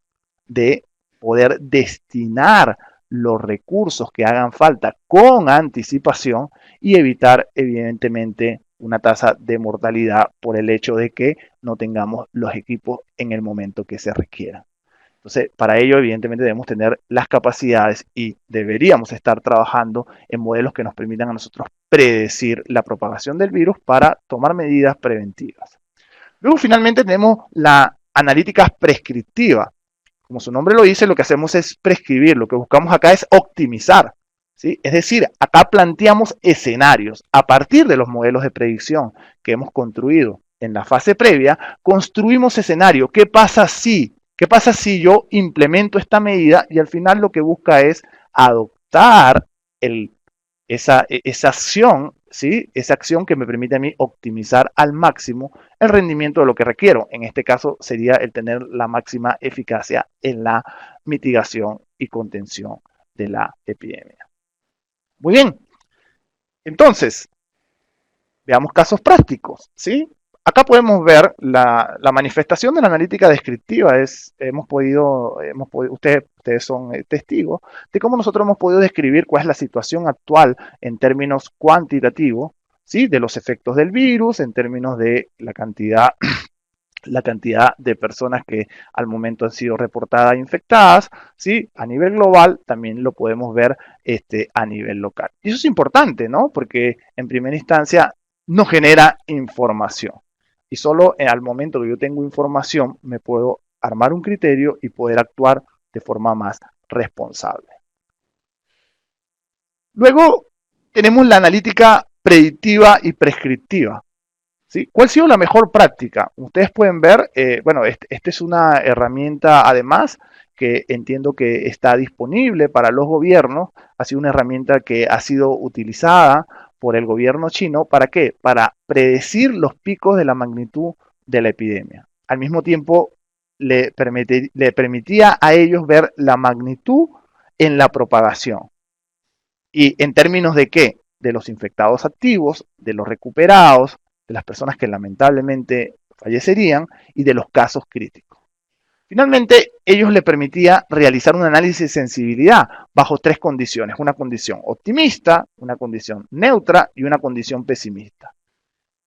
de poder destinar los recursos que hagan falta con anticipación y evitar, evidentemente, una tasa de mortalidad por el hecho de que no tengamos los equipos en el momento que se requieran. Entonces, para ello, evidentemente, debemos tener las capacidades y deberíamos estar trabajando en modelos que nos permitan a nosotros predecir la propagación del virus para tomar medidas preventivas. Luego, finalmente, tenemos la analítica prescriptiva. Como su nombre lo dice, lo que hacemos es prescribir. Lo que buscamos acá es optimizar, ¿sí? Es decir, acá planteamos escenarios. A partir de los modelos de predicción que hemos construido en la fase previa, construimos escenarios. ¿Qué pasa si? ¿Qué pasa si yo implemento esta medida y al final lo que busca es adoptar esa acción, ¿sí? Esa acción que me permite a mí optimizar al máximo el rendimiento de lo que requiero? En este caso sería el tener la máxima eficacia en la mitigación y contención de la epidemia. Muy bien. Entonces, veamos casos prácticos, ¿sí? Acá podemos ver la manifestación de la analítica descriptiva. Ustedes son testigos de cómo nosotros hemos podido describir cuál es la situación actual en términos cuantitativos, ¿sí? De los efectos del virus, en términos de la cantidad de personas que al momento han sido reportadas infectadas, ¿sí? A nivel global también lo podemos ver a nivel local. Y eso es importante, ¿no? Porque en primera instancia nos genera información. Y solo al momento que yo tengo información me puedo armar un criterio y poder actuar de forma más responsable. Luego tenemos la analítica predictiva y prescriptiva. ¿Sí? ¿Cuál ha sido la mejor práctica? Ustedes pueden ver, bueno, esta es una herramienta además que entiendo que está disponible para los gobiernos, ha sido una herramienta que ha sido utilizada por el gobierno chino, ¿para qué? Para predecir los picos de la magnitud de la epidemia. Al mismo tiempo, le permitía a ellos ver la magnitud en la propagación. ¿Y en términos de qué? De los infectados activos, de los recuperados, de las personas que lamentablemente fallecerían y de los casos críticos. Finalmente, ellos le permitía realizar un análisis de sensibilidad bajo tres condiciones: una condición optimista, una condición neutra y una condición pesimista.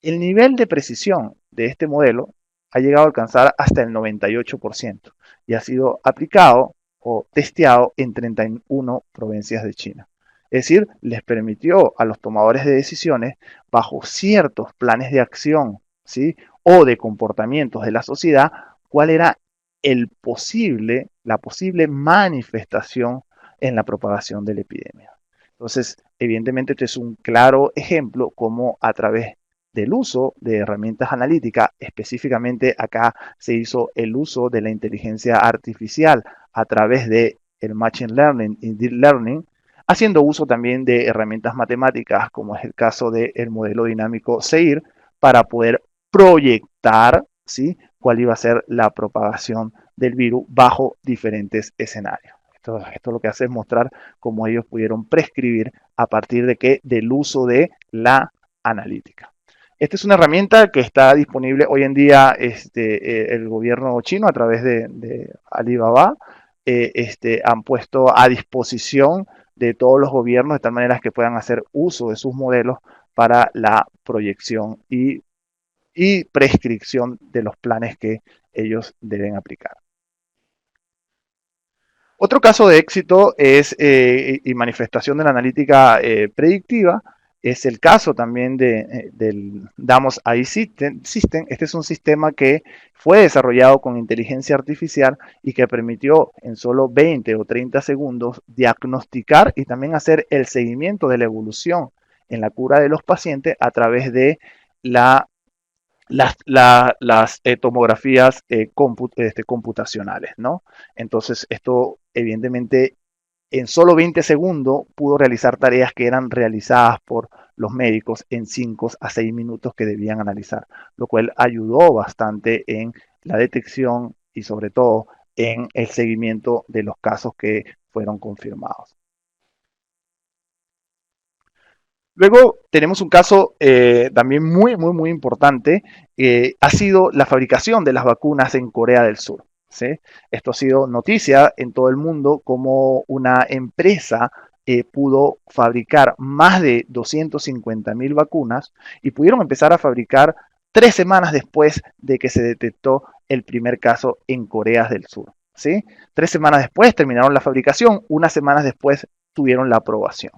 El nivel de precisión de este modelo ha llegado a alcanzar hasta el 98% y ha sido aplicado o testeado en 31 provincias de China. Es decir, les permitió a los tomadores de decisiones, bajo ciertos planes de acción, ¿sí? O de comportamientos de la sociedad, cuál era la posible manifestación en la propagación de la epidemia. Entonces, evidentemente, este es un claro ejemplo cómo a través del uso de herramientas analíticas, específicamente acá se hizo el uso de la inteligencia artificial a través de el Machine Learning y Deep Learning, haciendo uso también de herramientas matemáticas, como es el caso del modelo dinámico SEIR, para poder proyectar, ¿sí?, cuál iba a ser la propagación del virus bajo diferentes escenarios. Esto lo que hace es mostrar cómo ellos pudieron prescribir a partir de qué, del uso de la analítica. Esta es una herramienta que está disponible hoy en día, el gobierno chino a través de Alibaba, han puesto a disposición de todos los gobiernos de tal manera que puedan hacer uso de sus modelos para la proyección y prescripción de los planes que ellos deben aplicar. Otro caso de éxito es y manifestación de la analítica predictiva es el caso también del Damos AI System. Este es un sistema que fue desarrollado con inteligencia artificial y que permitió en solo 20 o 30 segundos diagnosticar y también hacer el seguimiento de la evolución en la cura de los pacientes a través de la las tomografías computacionales, ¿no? Entonces, esto evidentemente en solo 20 segundos pudo realizar tareas que eran realizadas por los médicos en 5 a 6 minutos que debían analizar, lo cual ayudó bastante en la detección y sobre todo en el seguimiento de los casos que fueron confirmados. Luego tenemos un caso también muy importante, ha sido la fabricación de las vacunas en Corea del Sur. ¿Sí? Esto ha sido noticia en todo el mundo, como una empresa pudo fabricar más de 250.000 vacunas y pudieron empezar a fabricar 3 semanas después de que se detectó el primer caso en Corea del Sur. ¿Sí? 3 semanas después terminaron la fabricación, unas semanas después tuvieron la aprobación.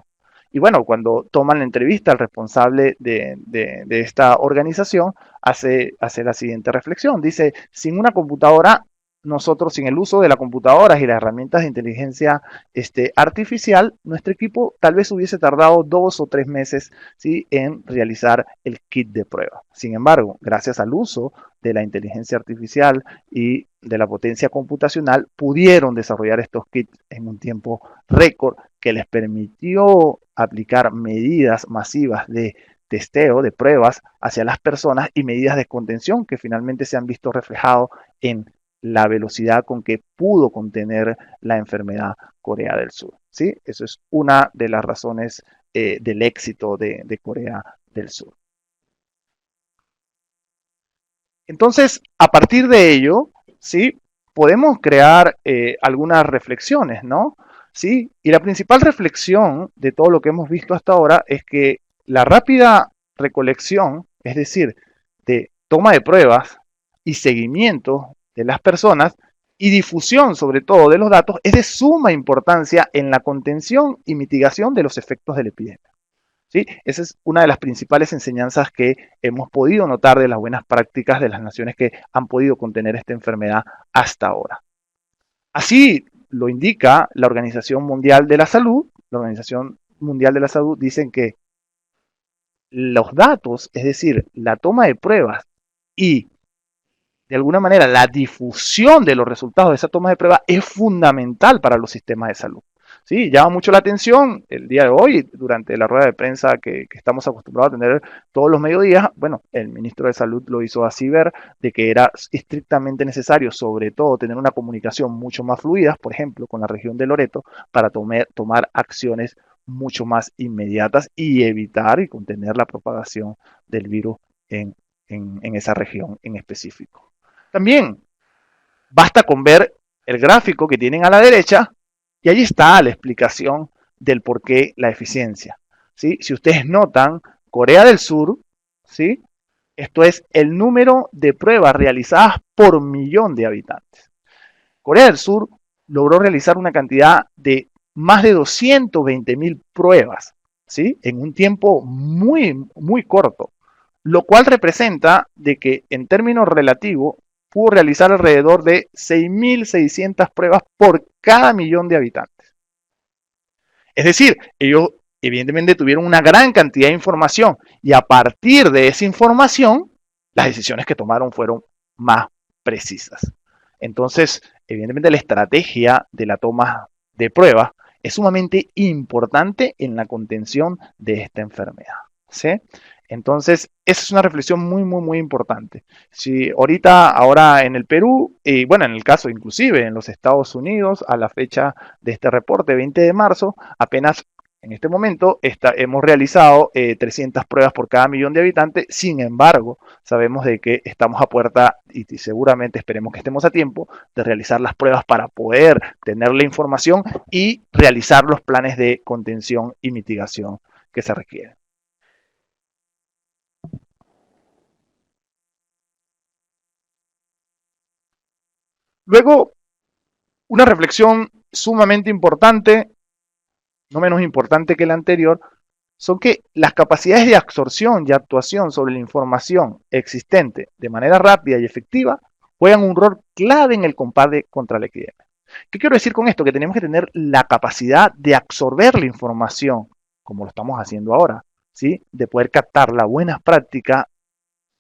Y bueno, cuando toman la entrevista al responsable de esta organización, hace la siguiente reflexión. Dice, sin una computadora, nosotros, sin el uso de las computadoras y las herramientas de inteligencia artificial, nuestro equipo tal vez hubiese tardado 2 o 3 meses, ¿sí?, en realizar el kit de prueba. Sin embargo, gracias al uso de la inteligencia artificial y de la potencia computacional, pudieron desarrollar estos kits en un tiempo récord que les permitió aplicar medidas masivas de testeo, de pruebas hacia las personas y medidas de contención que finalmente se han visto reflejados en la velocidad con que pudo contener la enfermedad Corea del Sur. ¿Sí? Eso es una de las razones del éxito de Corea del Sur. Entonces, a partir de ello, ¿sí? Podemos crear algunas reflexiones, ¿no? ¿Sí? Y la principal reflexión de todo lo que hemos visto hasta ahora es que la rápida recolección, es decir, de toma de pruebas y seguimiento de las personas y difusión sobre todo de los datos es de suma importancia en la contención y mitigación de los efectos de la epidemia. ¿Sí? Esa es una de las principales enseñanzas que hemos podido notar de las buenas prácticas de las naciones que han podido contener esta enfermedad hasta ahora. Así lo indica la Organización Mundial de la Salud. La Organización Mundial de la Salud dicen que los datos, es decir, la toma de pruebas y de alguna manera la difusión de los resultados de esa toma de pruebas es fundamental para los sistemas de salud. Sí, llama mucho la atención el día de hoy, durante la rueda de prensa que estamos acostumbrados a tener todos los mediodías. Bueno, el ministro de Salud lo hizo así ver de que era estrictamente necesario, sobre todo, tener una comunicación mucho más fluida, por ejemplo, con la región de Loreto, para tomar acciones mucho más inmediatas y evitar y contener la propagación del virus en esa región en específico. También basta con ver el gráfico que tienen a la derecha y allí está la explicación del por qué la eficiencia. ¿Sí? Si ustedes notan, Corea del Sur, ¿sí? Esto es el número de pruebas realizadas por millón de habitantes. Corea del Sur logró realizar una cantidad de más de 220.000 pruebas, ¿sí? En un tiempo muy, muy corto, lo cual representa de que en términos relativos pudo realizar alrededor de 6.600 pruebas por cada millón de habitantes. Es decir, ellos evidentemente tuvieron una gran cantidad de información y a partir de esa información, las decisiones que tomaron fueron más precisas. Entonces, evidentemente la estrategia de la toma de pruebas es sumamente importante en la contención de esta enfermedad. ¿Sí? Entonces, esa es una reflexión muy, muy, muy importante. Si ahorita, ahora en el Perú, y bueno, en el caso inclusive en los Estados Unidos, a la fecha de este reporte, 20 de marzo, apenas en este momento hemos realizado 300 pruebas por cada millón de habitantes. Sin embargo, sabemos de que estamos a puerta y seguramente esperemos que estemos a tiempo de realizar las pruebas para poder tener la información y realizar los planes de contención y mitigación que se requieren. Luego, una reflexión sumamente importante, no menos importante que la anterior, son que las capacidades de absorción y actuación sobre la información existente de manera rápida y efectiva juegan un rol clave en el combate contra la epidemia. ¿Qué quiero decir con esto? Que tenemos que tener la capacidad de absorber la información, como lo estamos haciendo ahora, ¿sí? De poder captar la buena práctica,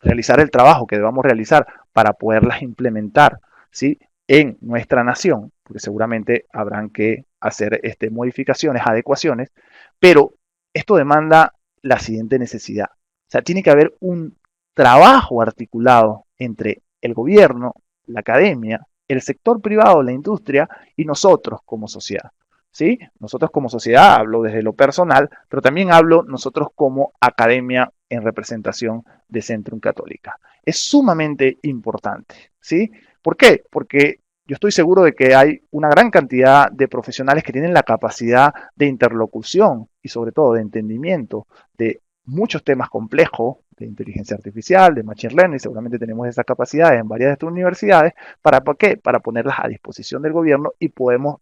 realizar el trabajo que debamos realizar para poderlas implementar, ¿sí? En nuestra nación, porque seguramente habrán que hacer modificaciones, adecuaciones, pero esto demanda la siguiente necesidad. O sea, tiene que haber un trabajo articulado entre el gobierno, la academia, el sector privado, la industria y nosotros como sociedad. ¿Sí? Nosotros como sociedad, hablo desde lo personal, pero también hablo nosotros como academia en representación de Centrum Católica. Es sumamente importante. ¿Sí? ¿Por qué? Porque yo estoy seguro de que hay una gran cantidad de profesionales que tienen la capacidad de interlocución y sobre todo de entendimiento de muchos temas complejos de inteligencia artificial, de machine learning. Seguramente tenemos esas capacidades en varias de estas universidades. ¿Para qué? Para ponerlas a disposición del gobierno y podamos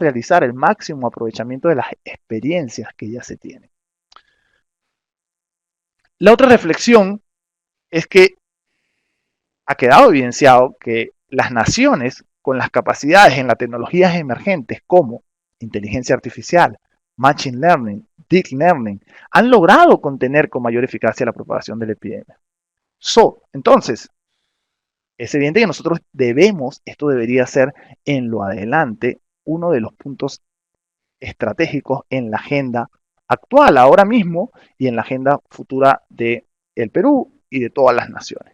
realizar el máximo aprovechamiento de las experiencias que ya se tienen. La otra reflexión es que ha quedado evidenciado que las naciones con las capacidades en las tecnologías emergentes como inteligencia artificial, machine learning, deep learning, han logrado contener con mayor eficacia la propagación de la epidemia. Entonces, es evidente que nosotros esto debería ser en lo adelante, uno de los puntos estratégicos en la agenda actual, ahora mismo, y en la agenda futura del Perú y de todas las naciones.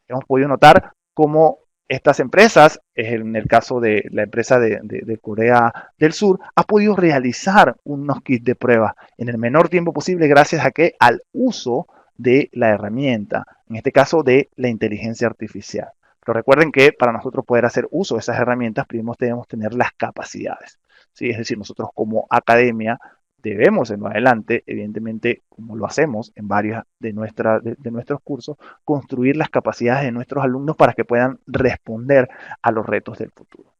Hemos podido notar cómo estas empresas, en el caso de la empresa de Corea del Sur, ha podido realizar unos kits de prueba en el menor tiempo posible gracias a que al uso de la herramienta, en este caso de la inteligencia artificial. Pero recuerden que para nosotros poder hacer uso de esas herramientas, primero debemos tener las capacidades. ¿Sí? Es decir, nosotros como academia debemos en lo adelante, evidentemente, como lo hacemos en varios de nuestros cursos, construir las capacidades de nuestros alumnos para que puedan responder a los retos del futuro.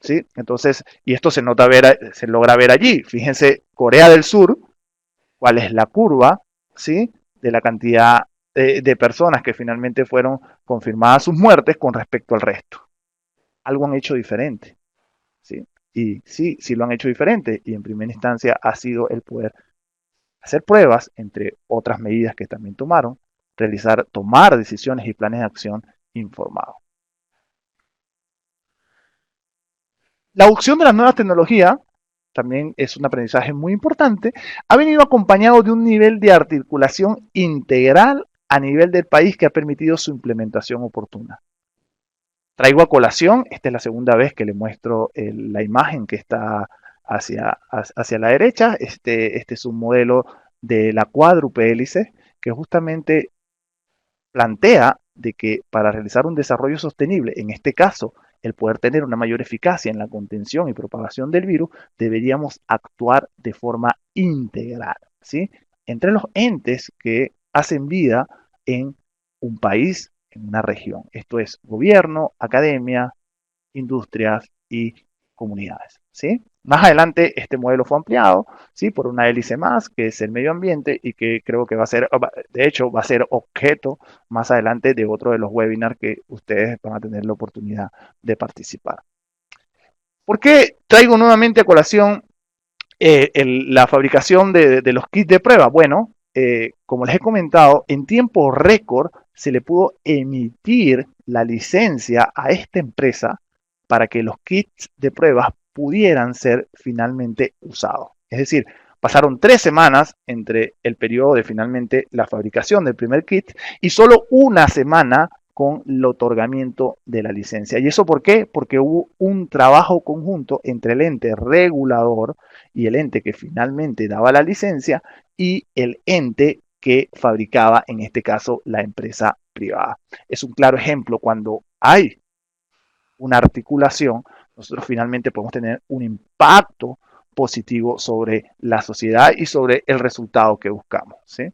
¿Sí? Entonces, y esto se logra ver allí. Fíjense, Corea del Sur, cuál es la curva, ¿sí? De la cantidad de personas que finalmente fueron confirmadas sus muertes con respecto al resto. Algo han hecho diferente, ¿sí? Y sí, sí lo han hecho diferente. Y en primera instancia ha sido el poder hacer pruebas, entre otras medidas que también tomaron, tomar decisiones y planes de acción informados. La adopción de las nuevas tecnologías también es un aprendizaje muy importante, ha venido acompañado de un nivel de articulación integral a nivel del país que ha permitido su implementación oportuna. Traigo a colación, esta es la segunda vez que le muestro la imagen que está hacia la derecha, este es un modelo de la cuádruple hélice que justamente plantea de que para realizar un desarrollo sostenible, en este caso, el poder tener una mayor eficacia en la contención y propagación del virus, deberíamos actuar de forma integral, ¿sí? Entre los entes que hacen vida en un país, en una región. Esto es gobierno, academia, industrias y comunidades, ¿sí? Más adelante este modelo fue ampliado, ¿sí? Por una hélice más, que es el medio ambiente y que creo que va a ser, de hecho, va a ser objeto más adelante de otro de los webinars que ustedes van a tener la oportunidad de participar. ¿Por qué traigo nuevamente a colación la fabricación de los kits de prueba? Bueno, como les he comentado, en tiempo récord se le pudo emitir la licencia a esta empresa para que los kits de pruebas pudieran ser finalmente usados. Es decir, pasaron 3 semanas entre el periodo de finalmente la fabricación del primer kit y solo una semana con el otorgamiento de la licencia. ¿Y eso por qué? Porque hubo un trabajo conjunto entre el ente regulador y el ente que finalmente daba la licencia y el ente que fabricaba, en este caso, la empresa privada. Es un claro ejemplo cuando hay una articulación, nosotros finalmente podemos tener un impacto positivo sobre la sociedad y sobre el resultado que buscamos, ¿sí?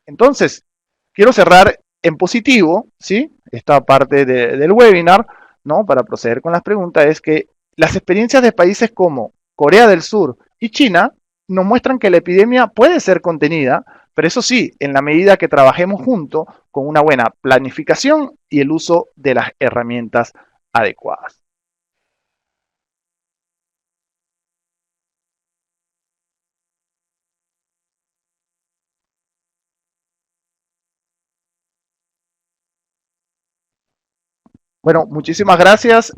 Entonces, quiero cerrar en positivo, ¿sí? Esta parte del webinar, ¿no? Para proceder con las preguntas, es que las experiencias de países como Corea del Sur y China nos muestran que la epidemia puede ser contenida, pero eso sí, en la medida que trabajemos juntos con una buena planificación y el uso de las herramientas adecuadas. Bueno, muchísimas gracias.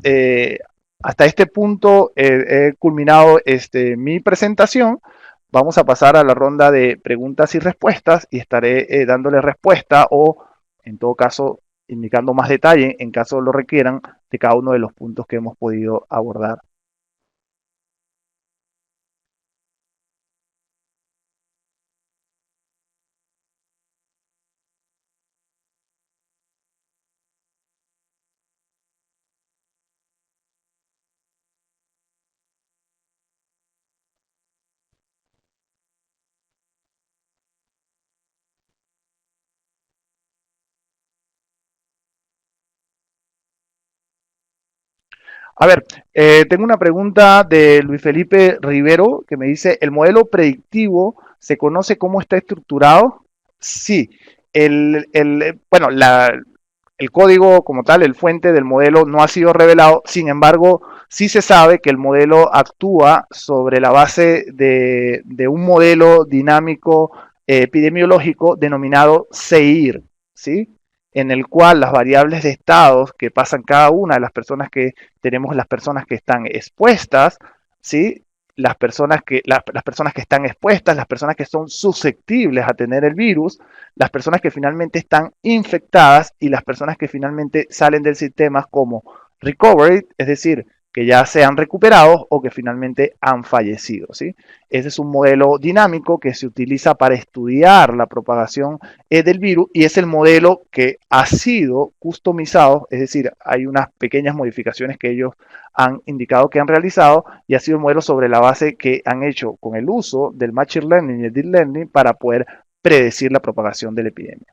Hasta este punto he culminado mi presentación. Vamos a pasar a la ronda de preguntas y respuestas y estaré dándole respuesta o, en todo caso, indicando más detalle en caso lo requieran de cada uno de los puntos que hemos podido abordar. A ver, tengo una pregunta de Luis Felipe Rivero que me dice, ¿el modelo predictivo se conoce cómo está estructurado? Sí, bueno, el código como tal, el fuente del modelo no ha sido revelado, sin embargo, sí se sabe que el modelo actúa sobre la base de un modelo dinámico epidemiológico denominado SEIR, ¿sí? En el cual las variables de estados que pasan cada una de las personas que tenemos, las personas que están expuestas, ¿sí? Las personas que están expuestas, las personas que son susceptibles a tener el virus, las personas que finalmente están infectadas y las personas que finalmente salen del sistema como recovery, es decir, que ya se han recuperado o que finalmente han fallecido, ¿sí? Ese es un modelo dinámico que se utiliza para estudiar la propagación del virus y es el modelo que ha sido customizado, es decir, hay unas pequeñas modificaciones que ellos han indicado que han realizado y ha sido un modelo sobre la base que han hecho con el uso del Machine Learning y el Deep Learning para poder predecir la propagación de la epidemia.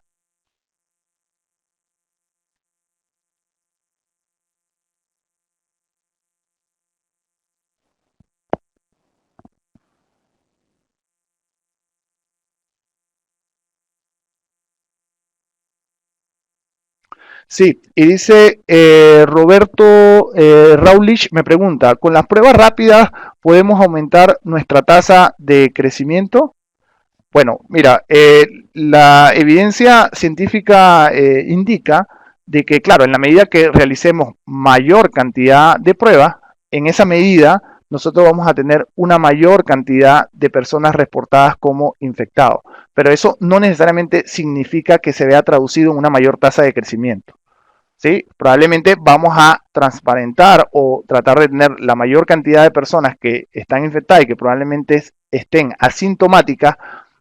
Sí, y dice Roberto Raulich, me pregunta, ¿con las pruebas rápidas podemos aumentar nuestra tasa de crecimiento? Bueno, mira, la evidencia científica indica de que, claro, en la medida que realicemos mayor cantidad de pruebas, en esa medida nosotros vamos a tener una mayor cantidad de personas reportadas como infectados. Pero eso no necesariamente significa que se vea traducido en una mayor tasa de crecimiento. ¿Sí? Probablemente vamos a transparentar o tratar de tener la mayor cantidad de personas que están infectadas y que probablemente estén asintomáticas,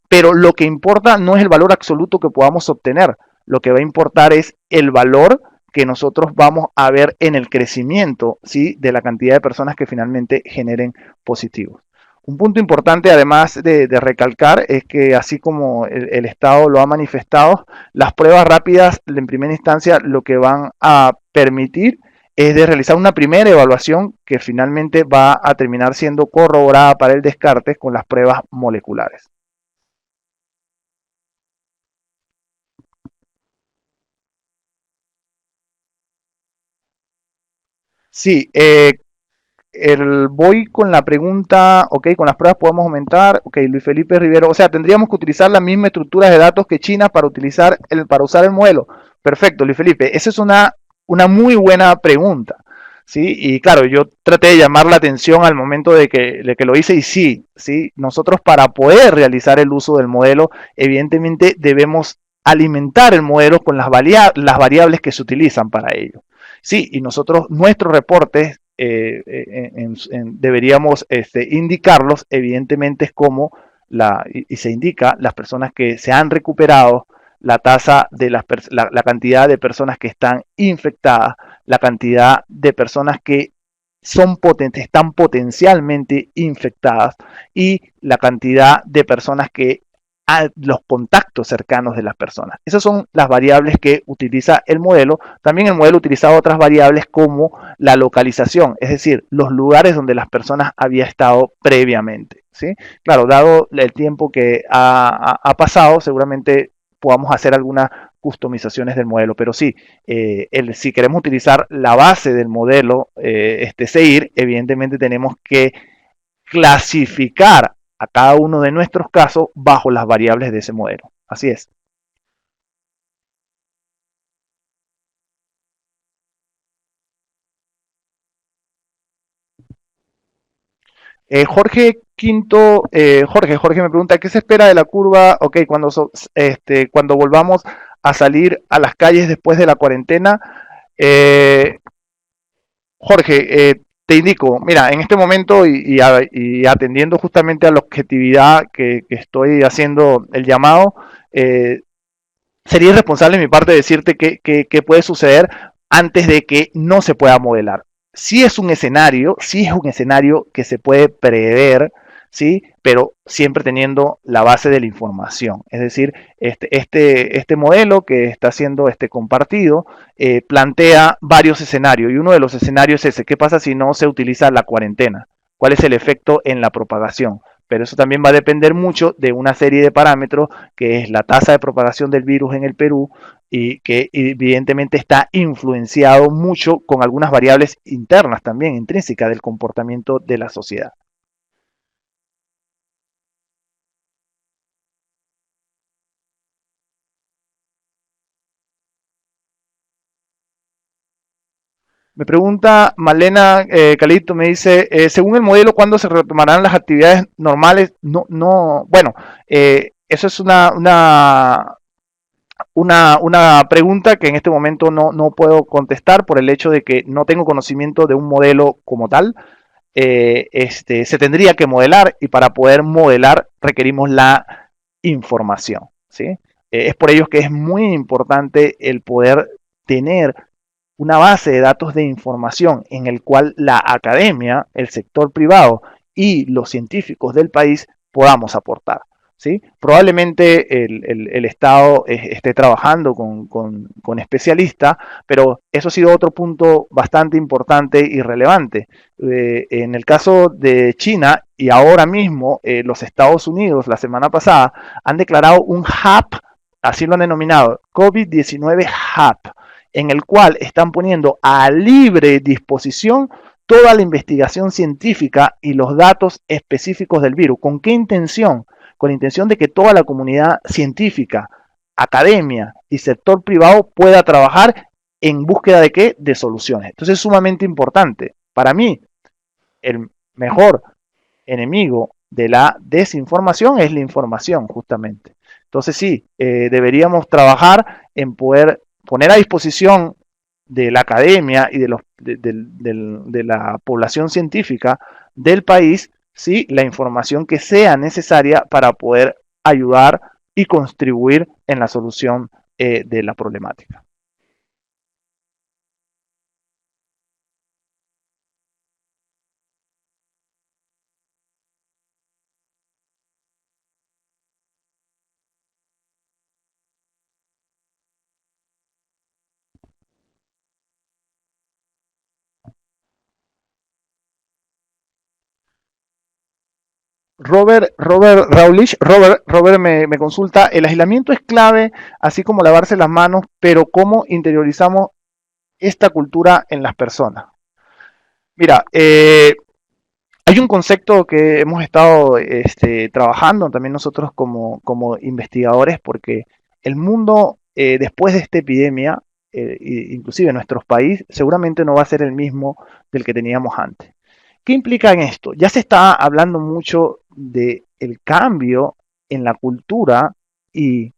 pero lo que importa no es el valor absoluto que podamos obtener, lo que va a importar es el valor que nosotros vamos a ver en el crecimiento, ¿sí? De la cantidad de personas que finalmente generen positivos. Un punto importante, además de recalcar, es que así como el Estado lo ha manifestado, las pruebas rápidas en primera instancia lo que van a permitir es de realizar una primera evaluación que finalmente va a terminar siendo corroborada para el descarte con las pruebas moleculares. Sí, voy con la pregunta, ok, con las pruebas podemos aumentar, ok, Luis Felipe Rivero, o sea, tendríamos que utilizar la misma estructura de datos que China para usar el modelo. Perfecto, Luis Felipe, esa es una muy buena pregunta, ¿sí? Y claro, yo traté de llamar la atención al momento de que lo hice y sí, ¿sí? Nosotros para poder realizar el uso del modelo, evidentemente debemos alimentar el modelo con las variables que se utilizan para ello. Sí, y nosotros, nuestros reportes deberíamos indicarlos, evidentemente es como y se indica las personas que se han recuperado, la tasa de la cantidad de personas que están infectadas, la cantidad de personas que están potencialmente infectadas y la cantidad de personas que a los contactos cercanos de las personas. Esas son las variables que utiliza el modelo. También el modelo utiliza otras variables como la localización, es decir, los lugares donde las personas habían estado previamente. ¿Sí? Claro, dado el tiempo que ha pasado, seguramente podamos hacer algunas customizaciones del modelo, pero sí, si queremos utilizar la base del modelo SEIR, evidentemente tenemos que clasificar a cada uno de nuestros casos bajo las variables de ese modelo. Así es. Jorge Quinto, Jorge me pregunta, ¿qué se espera de la curva? Ok, cuando volvamos a salir a las calles después de la cuarentena. Eh, Jorge, te indico, mira, en este momento y atendiendo justamente a la objetividad que estoy haciendo el llamado, sería irresponsable de mi parte decirte qué puede suceder antes de que no se pueda modelar. Sí es un escenario que se puede prever, ¿sí? Pero siempre teniendo la base de la información. Es decir, este modelo que está siendo compartido plantea varios escenarios y uno de los escenarios es ese, ¿qué pasa si no se utiliza la cuarentena? ¿Cuál es el efecto en la propagación? Pero eso también va a depender mucho de una serie de parámetros que es la tasa de propagación del virus en el Perú y que evidentemente está influenciado mucho con algunas variables internas también, intrínsecas del comportamiento de la sociedad. Me pregunta Malena Calito, me dice, según el modelo, ¿cuándo se retomarán las actividades normales? No, no, bueno, eso es una pregunta que en este momento no puedo contestar por el hecho de que no tengo conocimiento de un modelo como tal. Se tendría que modelar y para poder modelar requerimos la información, ¿sí? Es por ello que es muy importante el poder tener una base de datos de información en el cual la academia, el sector privado y los científicos del país podamos aportar. ¿Sí? Probablemente el Estado esté trabajando con especialistas, pero eso ha sido otro punto bastante importante y relevante. En el caso de China y ahora mismo los Estados Unidos, la semana pasada, han declarado un hub, así lo han denominado, COVID-19 Hub, en el cual están poniendo a libre disposición toda la investigación científica y los datos específicos del virus. ¿Con qué intención? Con la intención de que toda la comunidad científica, academia y sector privado pueda trabajar en búsqueda de qué? De soluciones. Entonces es sumamente importante. Para mí, el mejor enemigo de la desinformación es la información, justamente. Entonces sí, deberíamos trabajar en poder poner a disposición de la academia y de la población científica del país, ¿sí? La información que sea necesaria para poder ayudar y contribuir en la solución de la problemática. Robert me consulta, el aislamiento es clave, así como lavarse las manos, pero ¿cómo interiorizamos esta cultura en las personas? Mira, hay un concepto que hemos estado trabajando también nosotros como investigadores, porque el mundo después de esta epidemia, inclusive nuestro país, seguramente no va a ser el mismo del que teníamos antes. ¿Qué implica en esto? Ya se está hablando mucho del cambio en la cultura y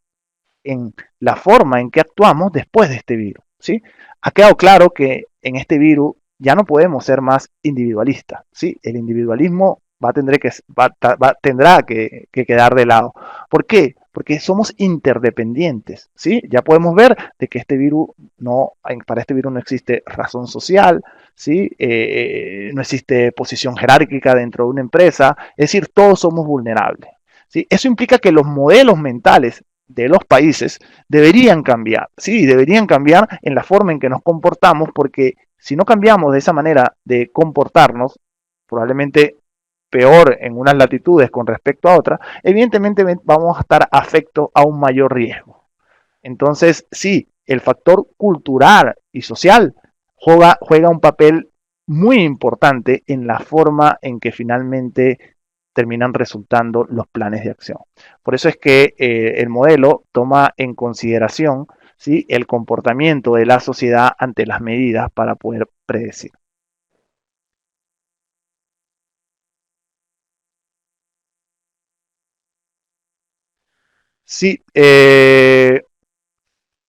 en la forma en que actuamos después de este virus, ¿sí? Ha quedado claro que en este virus ya no podemos ser más individualistas, ¿sí? El individualismo tendrá que quedar de lado. ¿Por qué? Porque somos interdependientes, ¿sí? Ya podemos ver de que este virus para este virus no existe razón social, ¿sí? No existe posición jerárquica dentro de una empresa, es decir, todos somos vulnerables. ¿Sí? Eso implica que los modelos mentales de los países deberían cambiar, sí, deberían cambiar en la forma en que nos comportamos, porque si no cambiamos de esa manera de comportarnos, probablemente peor en unas latitudes con respecto a otras, evidentemente vamos a estar afectos a un mayor riesgo. Entonces, sí, el factor cultural y social juega un papel muy importante en la forma en que finalmente terminan resultando los planes de acción. Por eso es que el modelo toma en consideración, ¿sí?, el comportamiento de la sociedad ante las medidas para poder predecir. Sí,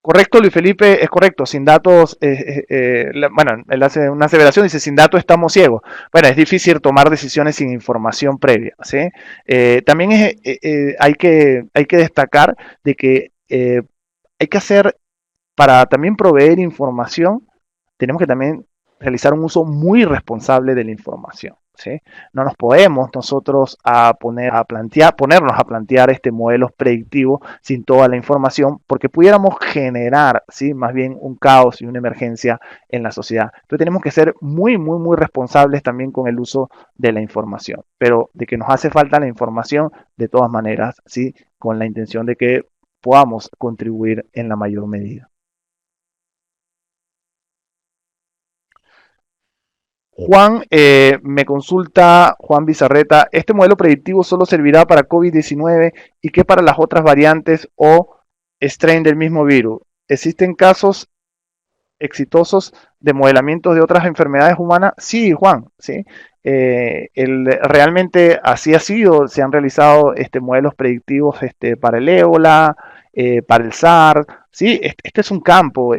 correcto, Luis Felipe, es correcto. Sin datos, bueno, él hace una aseveración, dice, sin datos estamos ciegos. Bueno, es difícil tomar decisiones sin información previa, ¿sí? También hay que destacar de que hay que hacer, para también proveer información, tenemos que también realizar un uso muy responsable de la información. ¿Sí? No nos podemos nosotros ponernos a plantear modelos predictivos sin toda la información, porque pudiéramos generar, ¿sí?, más bien un caos y una emergencia en la sociedad. Entonces tenemos que ser muy responsables también con el uso de la información, pero de que nos hace falta la información de todas maneras, ¿sí?, con la intención de que podamos contribuir en la mayor medida. Juan me consulta, Juan Bizarreta, ¿este modelo predictivo solo servirá para COVID-19 y qué para las otras variantes o strain del mismo virus? ¿Existen casos exitosos de modelamientos de otras enfermedades humanas? Sí, Juan, sí. Realmente así ha sido, se han realizado modelos predictivos para el ébola, para el SARS, ¿sí? Este es un campo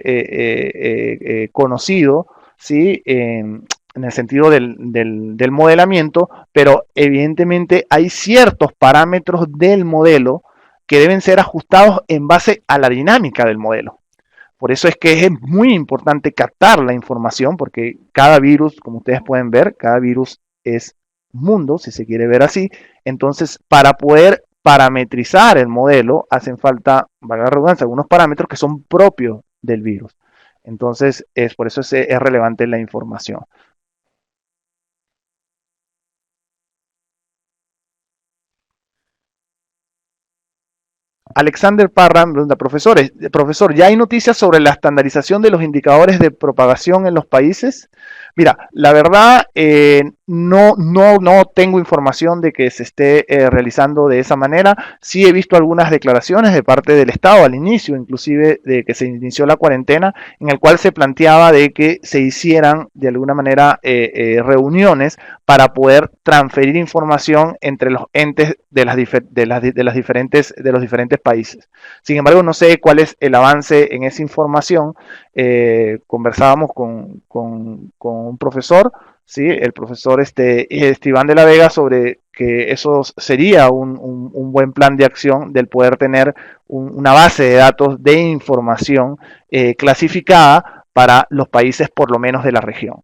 conocido, ¿sí? En el sentido del modelamiento, pero evidentemente hay ciertos parámetros del modelo que deben ser ajustados en base a la dinámica del modelo. Por eso es que es muy importante captar la información, porque cada virus, como ustedes pueden ver, cada virus es mundo, si se quiere ver así. Entonces, para poder parametrizar el modelo, hacen falta, valga la redundancia, algunos parámetros que son propios del virus. Entonces, por eso es relevante la información. Alexander Parra me pregunta, profesor, ¿ya hay noticias sobre la estandarización de los indicadores de propagación en los países? Mira, la verdad, no tengo información de que se esté realizando de esa manera. Sí he visto algunas declaraciones de parte del Estado al inicio, inclusive de que se inició la cuarentena, en el cual se planteaba de que se hicieran de alguna manera reuniones para poder transferir información entre los entes de los diferentes países. Sin embargo, no sé cuál es el avance en esa información. Conversábamos con un profesor, ¿sí? El profesor Iván de la Vega, sobre que eso sería un buen plan de acción del poder tener una base de datos de información clasificada para los países por lo menos de la región.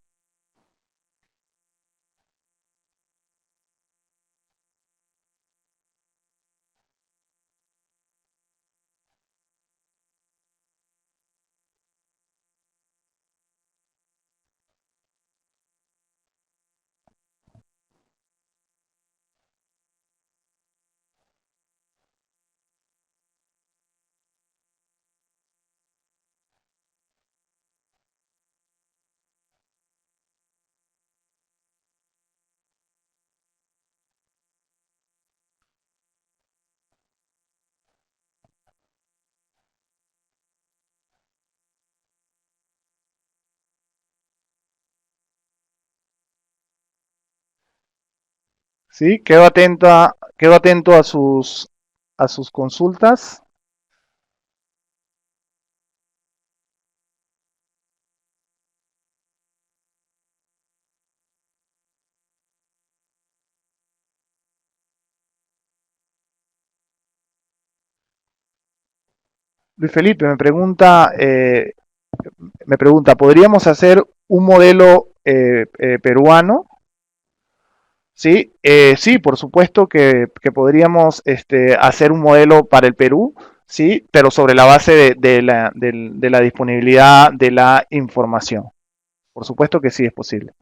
¿Sí? Quedo atento a sus consultas. Luis Felipe me pregunta, ¿podríamos hacer un modelo peruano? Sí, sí, por supuesto que podríamos hacer un modelo para el Perú, sí, pero sobre la base de la disponibilidad de la información. Por supuesto que sí es posible.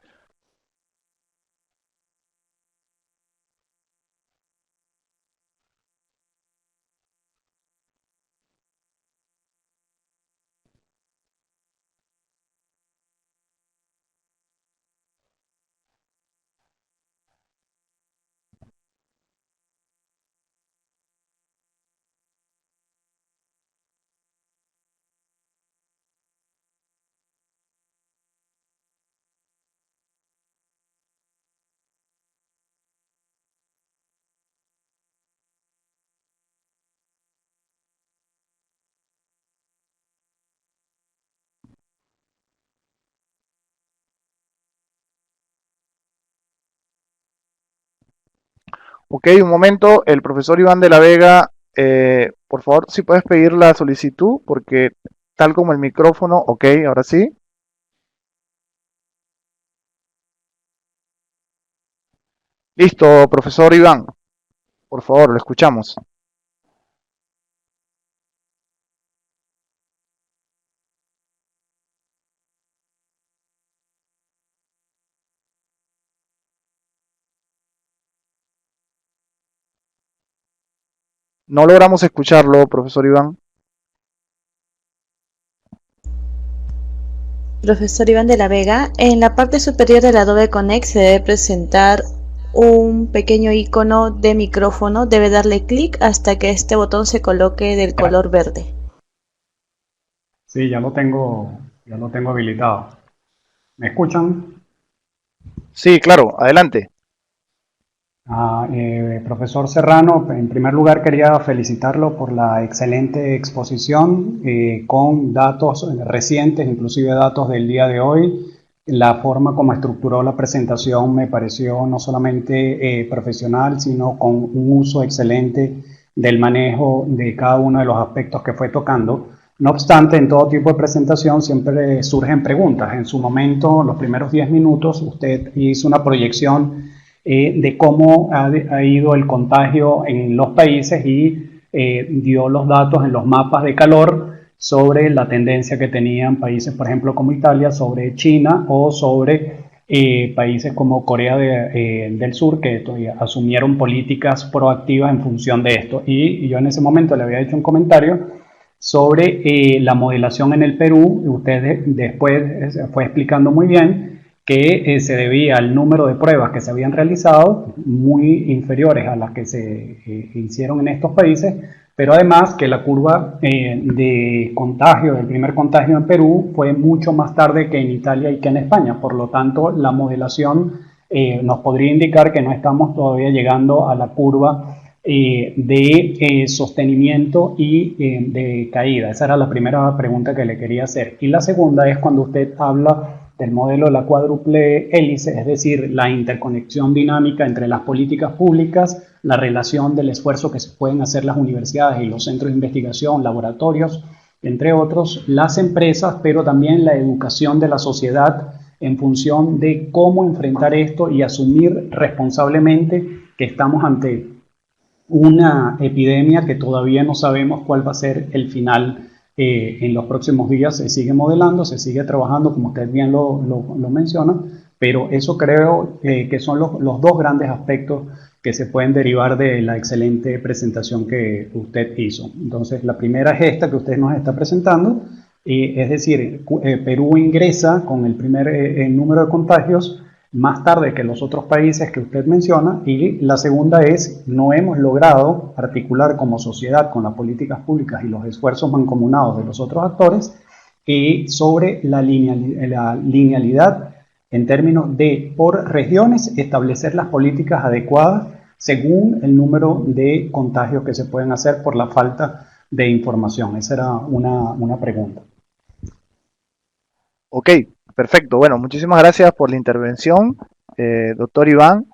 Ok, un momento, el profesor Iván de la Vega, por favor, si puedes pedir la solicitud, porque tal como el micrófono, ok, ahora sí. Listo, profesor Iván, por favor, lo escuchamos. No logramos escucharlo, profesor Iván. Profesor Iván de la Vega, en la parte superior del Adobe Connect se debe presentar un pequeño icono de micrófono. Debe darle clic hasta que este botón se coloque del color verde. Sí, ya lo tengo habilitado. ¿Me escuchan? Sí, claro, adelante. Profesor Serrano, en primer lugar quería felicitarlo por la excelente exposición con datos recientes, inclusive datos del día de hoy. La forma como estructuró la presentación me pareció no solamente profesional, sino con un uso excelente del manejo de cada uno de los aspectos que fue tocando. No obstante, en todo tipo de presentación siempre surgen preguntas. En su momento, los primeros 10 minutos, usted hizo una proyección de cómo ha ido el contagio en los países y dio los datos en los mapas de calor sobre la tendencia que tenían países, por ejemplo, como Italia, sobre China o sobre países como Corea del Sur, que asumieron políticas proactivas en función de esto. Y yo en ese momento le había hecho un comentario sobre la modelación en el Perú. Usted después fue explicando muy bien que se debía al número de pruebas que se habían realizado, muy inferiores a las que se hicieron en estos países, pero además que la curva de contagio, del primer contagio en Perú, fue mucho más tarde que en Italia y que en España. Por lo tanto, la modelación nos podría indicar que no estamos todavía llegando a la curva de sostenimiento y de caída. Esa era la primera pregunta que le quería hacer. Y la segunda es cuando usted habla del modelo de la cuádruple hélice, es decir, la interconexión dinámica entre las políticas públicas, la relación del esfuerzo que se pueden hacer las universidades y los centros de investigación, laboratorios, entre otros, las empresas, pero también la educación de la sociedad en función de cómo enfrentar esto y asumir responsablemente que estamos ante una epidemia que todavía no sabemos cuál va a ser el final. En los próximos días se sigue modelando, se sigue trabajando, como usted bien lo menciona, pero eso creo que son los dos grandes aspectos que se pueden derivar de la excelente presentación que usted hizo. Entonces, la primera es esta que usted nos está presentando, es decir, Perú ingresa con el primer número de contagios más tarde que los otros países que usted menciona, y la segunda es, no hemos logrado articular como sociedad con las políticas públicas y los esfuerzos mancomunados de los otros actores sobre la linealidad en términos de, por regiones, establecer las políticas adecuadas según el número de contagios que se pueden hacer por la falta de información. Esa era una pregunta. Ok, perfecto. Bueno, muchísimas gracias por la intervención, doctor Iván.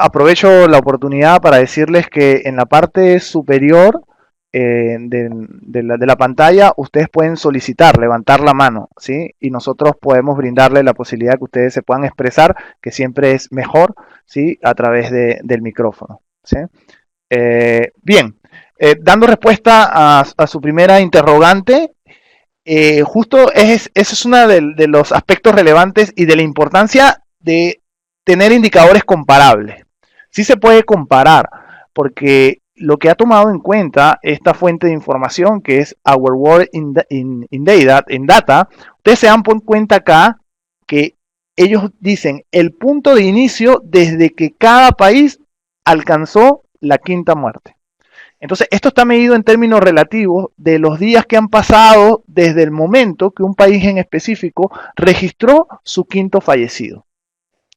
Aprovecho la oportunidad para decirles que en la parte superior de la pantalla ustedes pueden solicitar, levantar la mano, ¿sí? Y nosotros podemos brindarle la posibilidad que ustedes se puedan expresar, que siempre es mejor, ¿sí? A través del micrófono, ¿sí? Bien, dando respuesta a su primera interrogante, justo ese es uno de los aspectos relevantes y de la importancia de tener indicadores comparables. Sí se puede comparar, porque lo que ha tomado en cuenta esta fuente de información, que es Our World in Data, ustedes se dan cuenta acá que ellos dicen el punto de inicio desde que cada país alcanzó la quinta muerte. Entonces, esto está medido en términos relativos de los días que han pasado desde el momento que un país en específico registró su quinto fallecido.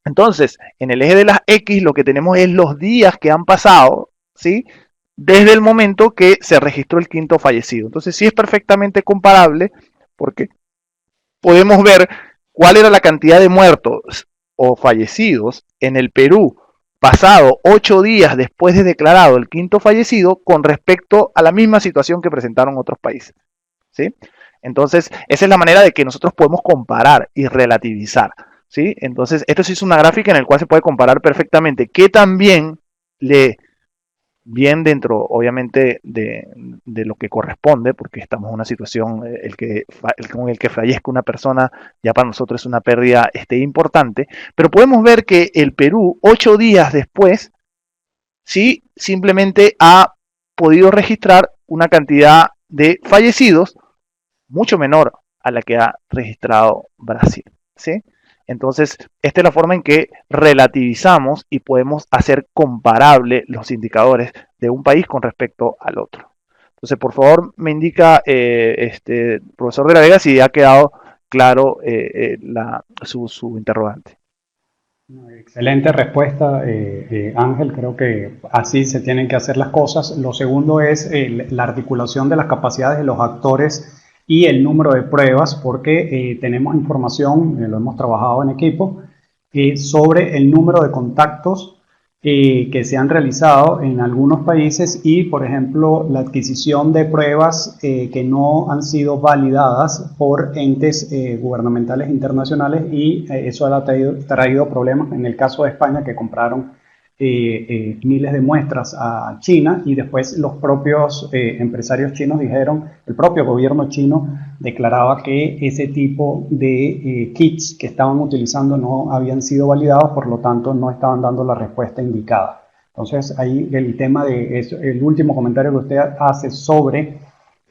Entonces, en el eje de las X lo que tenemos es los días que han pasado, ¿sí? Desde el momento que se registró el quinto fallecido. Entonces, sí es perfectamente comparable porque podemos ver cuál era la cantidad de muertos o fallecidos en el Perú pasado 8 días después de declarado el quinto fallecido con respecto a la misma situación que presentaron otros países, ¿sí? Entonces, esa es la manera de que nosotros podemos comparar y relativizar, ¿sí? Entonces, esto sí es una gráfica en la cual se puede comparar perfectamente qué también le bien dentro, obviamente, de lo que corresponde, porque estamos en una situación, con el que fallezca una persona, ya para nosotros es una pérdida importante, pero podemos ver que el Perú, 8 días después, sí, simplemente ha podido registrar una cantidad de fallecidos mucho menor a la que ha registrado Brasil, ¿sí? Entonces, esta es la forma en que relativizamos y podemos hacer comparable los indicadores de un país con respecto al otro. Entonces, por favor, me indica, profesor de la Vega, si ha quedado claro su interrogante. Excelente respuesta, Ángel. Creo que así se tienen que hacer las cosas. Lo segundo es la articulación de las capacidades de los actores y el número de pruebas, porque tenemos información, lo hemos trabajado en equipo, sobre el número de contactos que se han realizado en algunos países y, por ejemplo, la adquisición de pruebas que no han sido validadas por entes gubernamentales internacionales y eso ha traído problemas en el caso de España, que compraron miles de muestras a China y después los propios empresarios chinos dijeron, el propio gobierno chino declaraba que ese tipo de kits que estaban utilizando no habían sido validados, por lo tanto no estaban dando la respuesta indicada. Entonces ahí el tema de eso, el último comentario que usted hace sobre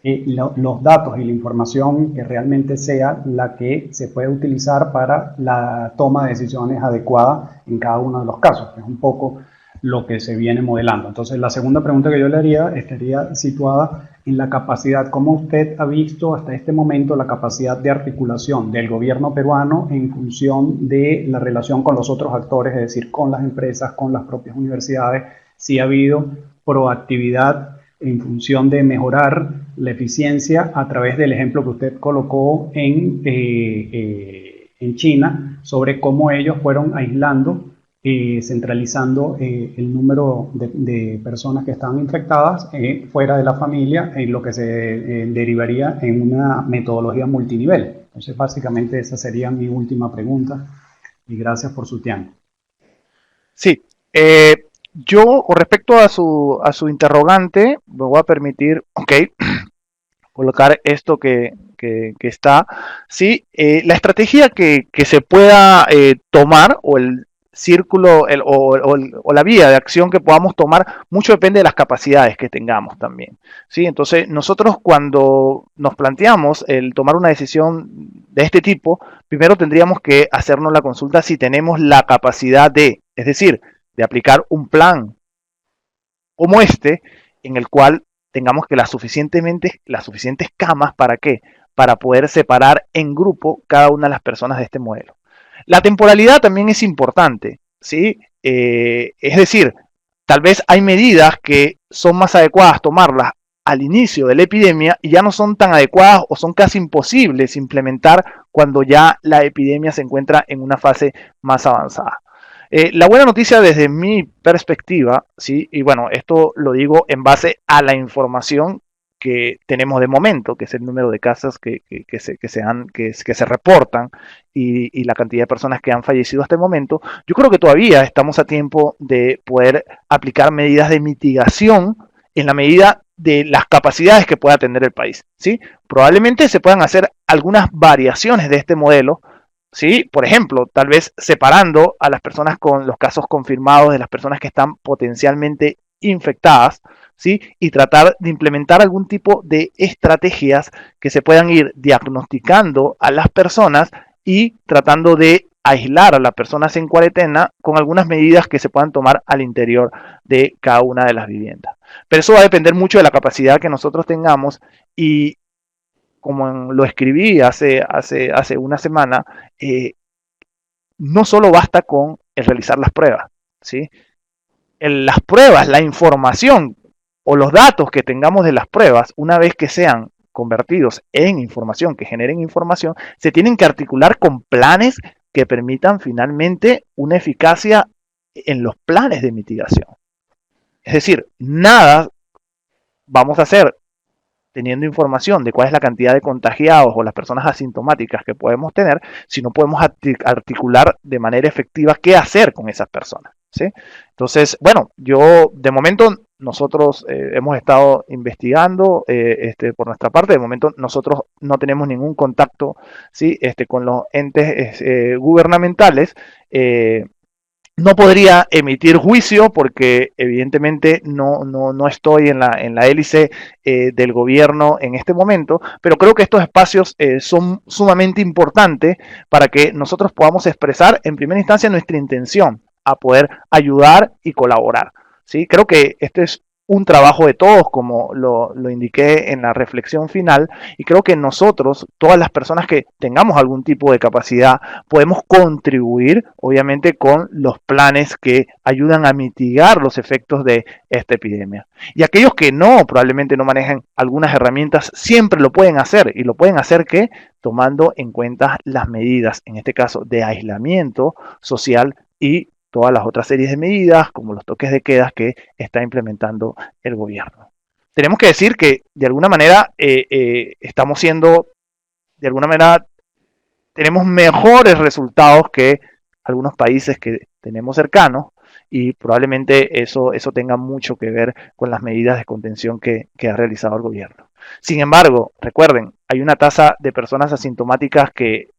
los datos y la información que realmente sea la que se puede utilizar para la toma de decisiones adecuada en cada uno de los casos, que es un poco lo que se viene modelando. Entonces la segunda pregunta que yo le haría estaría situada en la capacidad, ¿cómo usted ha visto hasta este momento la capacidad de articulación del gobierno peruano en función de la relación con los otros actores, es decir, con las empresas, con las propias universidades? Si ha habido proactividad en función de mejorar la eficiencia a través del ejemplo que usted colocó en China, sobre cómo ellos fueron aislando, centralizando el número de personas que estaban infectadas fuera de la familia, en lo que se derivaría en una metodología multinivel. Entonces, básicamente esa sería mi última pregunta y gracias por su tiempo. Sí, yo con respecto a su interrogante, me voy a permitir, ok, colocar esto que está, sí, la estrategia que se pueda tomar o el círculo o la vía de acción que podamos tomar, mucho depende de las capacidades que tengamos también, ¿sí? Entonces, nosotros cuando nos planteamos el tomar una decisión de este tipo, primero tendríamos que hacernos la consulta si tenemos la capacidad es decir, de aplicar un plan como este, en el cual tengamos que las suficientes camas, ¿para qué? Para poder separar en grupo cada una de las personas de este modelo. La temporalidad también es importante, ¿sí? Es decir, tal vez hay medidas que son más adecuadas tomarlas al inicio de la epidemia y ya no son tan adecuadas o son casi imposibles implementar cuando ya la epidemia se encuentra en una fase más avanzada. La buena noticia desde mi perspectiva, ¿sí? Y bueno, esto lo digo en base a la información que tenemos de momento, que es el número de casos que se reportan y la cantidad de personas que han fallecido hasta el momento. Yo creo que todavía estamos a tiempo de poder aplicar medidas de mitigación en la medida de las capacidades que pueda tener el país, ¿sí? Probablemente se puedan hacer algunas variaciones de este modelo, ¿sí? Por ejemplo, tal vez separando a las personas con los casos confirmados de las personas que están potencialmente infectadas, ¿sí? Y tratar de implementar algún tipo de estrategias que se puedan ir diagnosticando a las personas y tratando de aislar a las personas en cuarentena con algunas medidas que se puedan tomar al interior de cada una de las viviendas. Pero eso va a depender mucho de la capacidad que nosotros tengamos y como lo escribí hace una semana, no solo basta con el realizar las pruebas, ¿sí? Las pruebas, la información o los datos que tengamos de las pruebas, una vez que sean convertidos en información, que generen información, se tienen que articular con planes que permitan finalmente una eficacia en los planes de mitigación. Es decir, nada vamos a hacer teniendo información de cuál es la cantidad de contagiados o las personas asintomáticas que podemos tener, si no podemos articular de manera efectiva qué hacer con esas personas, ¿sí? Entonces, bueno, yo de momento nosotros hemos estado investigando por nuestra parte, de momento nosotros no tenemos ningún contacto, ¿sí? Con los entes gubernamentales. No podría emitir juicio porque evidentemente no estoy en la hélice del gobierno en este momento, pero creo que estos espacios son sumamente importantes para que nosotros podamos expresar en primera instancia nuestra intención a poder ayudar y colaborar, ¿sí? Creo que este es un trabajo de todos, como lo indiqué en la reflexión final, y creo que nosotros, todas las personas que tengamos algún tipo de capacidad, podemos contribuir, obviamente, con los planes que ayudan a mitigar los efectos de esta epidemia. Y aquellos que no, probablemente no manejan algunas herramientas, siempre lo pueden hacer, y lo pueden hacer que tomando en cuenta las medidas, en este caso de aislamiento social y todas las otras series de medidas, como los toques de quedas que está implementando el gobierno. Tenemos que decir que de alguna manera estamos siendo, de alguna manera, tenemos mejores resultados que algunos países que tenemos cercanos y probablemente eso tenga mucho que ver con las medidas de contención que ha realizado el gobierno. Sin embargo, recuerden, hay una tasa de personas asintomáticas que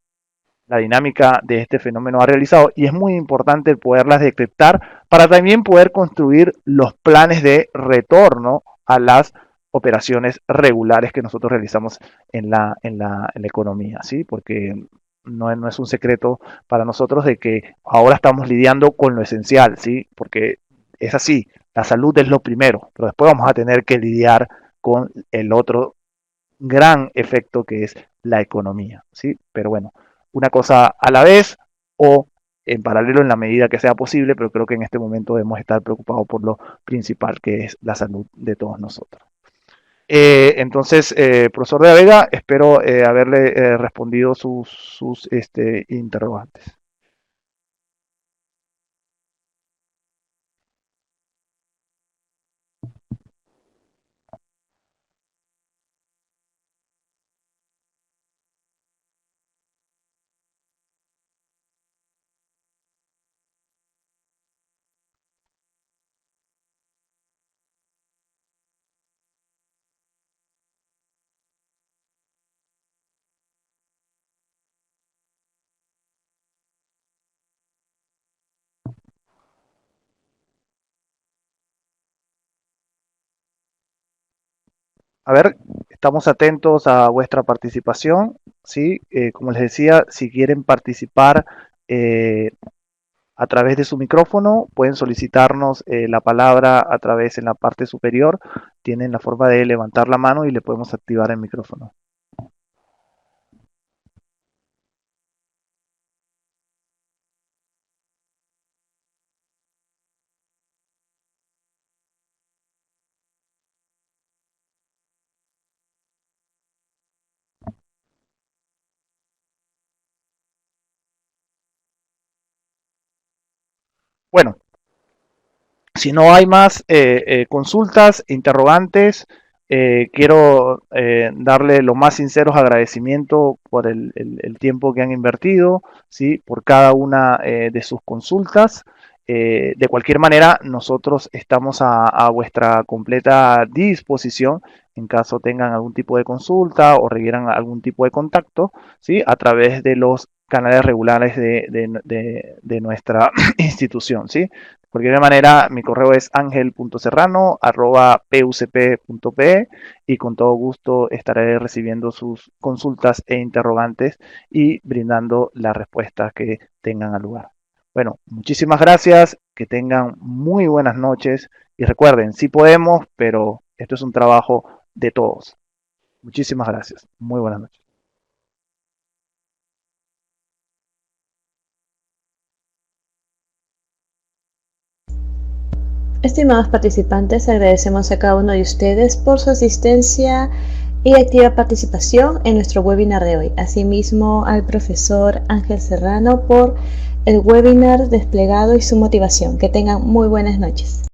la dinámica de este fenómeno ha realizado y es muy importante poderlas detectar para también poder construir los planes de retorno a las operaciones regulares que nosotros realizamos en la economía, ¿sí? Porque no es un secreto para nosotros de que ahora estamos lidiando con lo esencial, ¿sí? Porque es así, la salud es lo primero, pero después vamos a tener que lidiar con el otro gran efecto que es la economía, ¿sí? Pero bueno, una cosa a la vez o en paralelo en la medida que sea posible, pero creo que en este momento debemos estar preocupados por lo principal que es la salud de todos nosotros. Entonces, profesor de la Vega, espero haberle respondido sus interrogantes. A ver, estamos atentos a vuestra participación, ¿sí? Como les decía, si quieren participar a través de su micrófono, pueden solicitarnos la palabra a través en la parte superior, tienen la forma de levantar la mano y le podemos activar el micrófono. Bueno, si no hay más consultas, interrogantes, quiero darle los más sinceros agradecimientos por el tiempo que han invertido, ¿sí? Por cada una de sus consultas. De cualquier manera, nosotros estamos a vuestra completa disposición en caso tengan algún tipo de consulta o requieran algún tipo de contacto, ¿sí? A través de los canales regulares de nuestra institución, ¿sí? De cualquier manera, mi correo es angel.serrano@pucp.pe y con todo gusto estaré recibiendo sus consultas e interrogantes y brindando las respuestas que tengan al lugar. Bueno, muchísimas gracias, que tengan muy buenas noches y recuerden, sí podemos, pero esto es un trabajo de todos. Muchísimas gracias. Muy buenas noches. Estimados participantes, agradecemos a cada uno de ustedes por su asistencia y activa participación en nuestro webinar de hoy. Asimismo, al profesor Ángel Serrano por el webinar desplegado y su motivación. Que tengan muy buenas noches.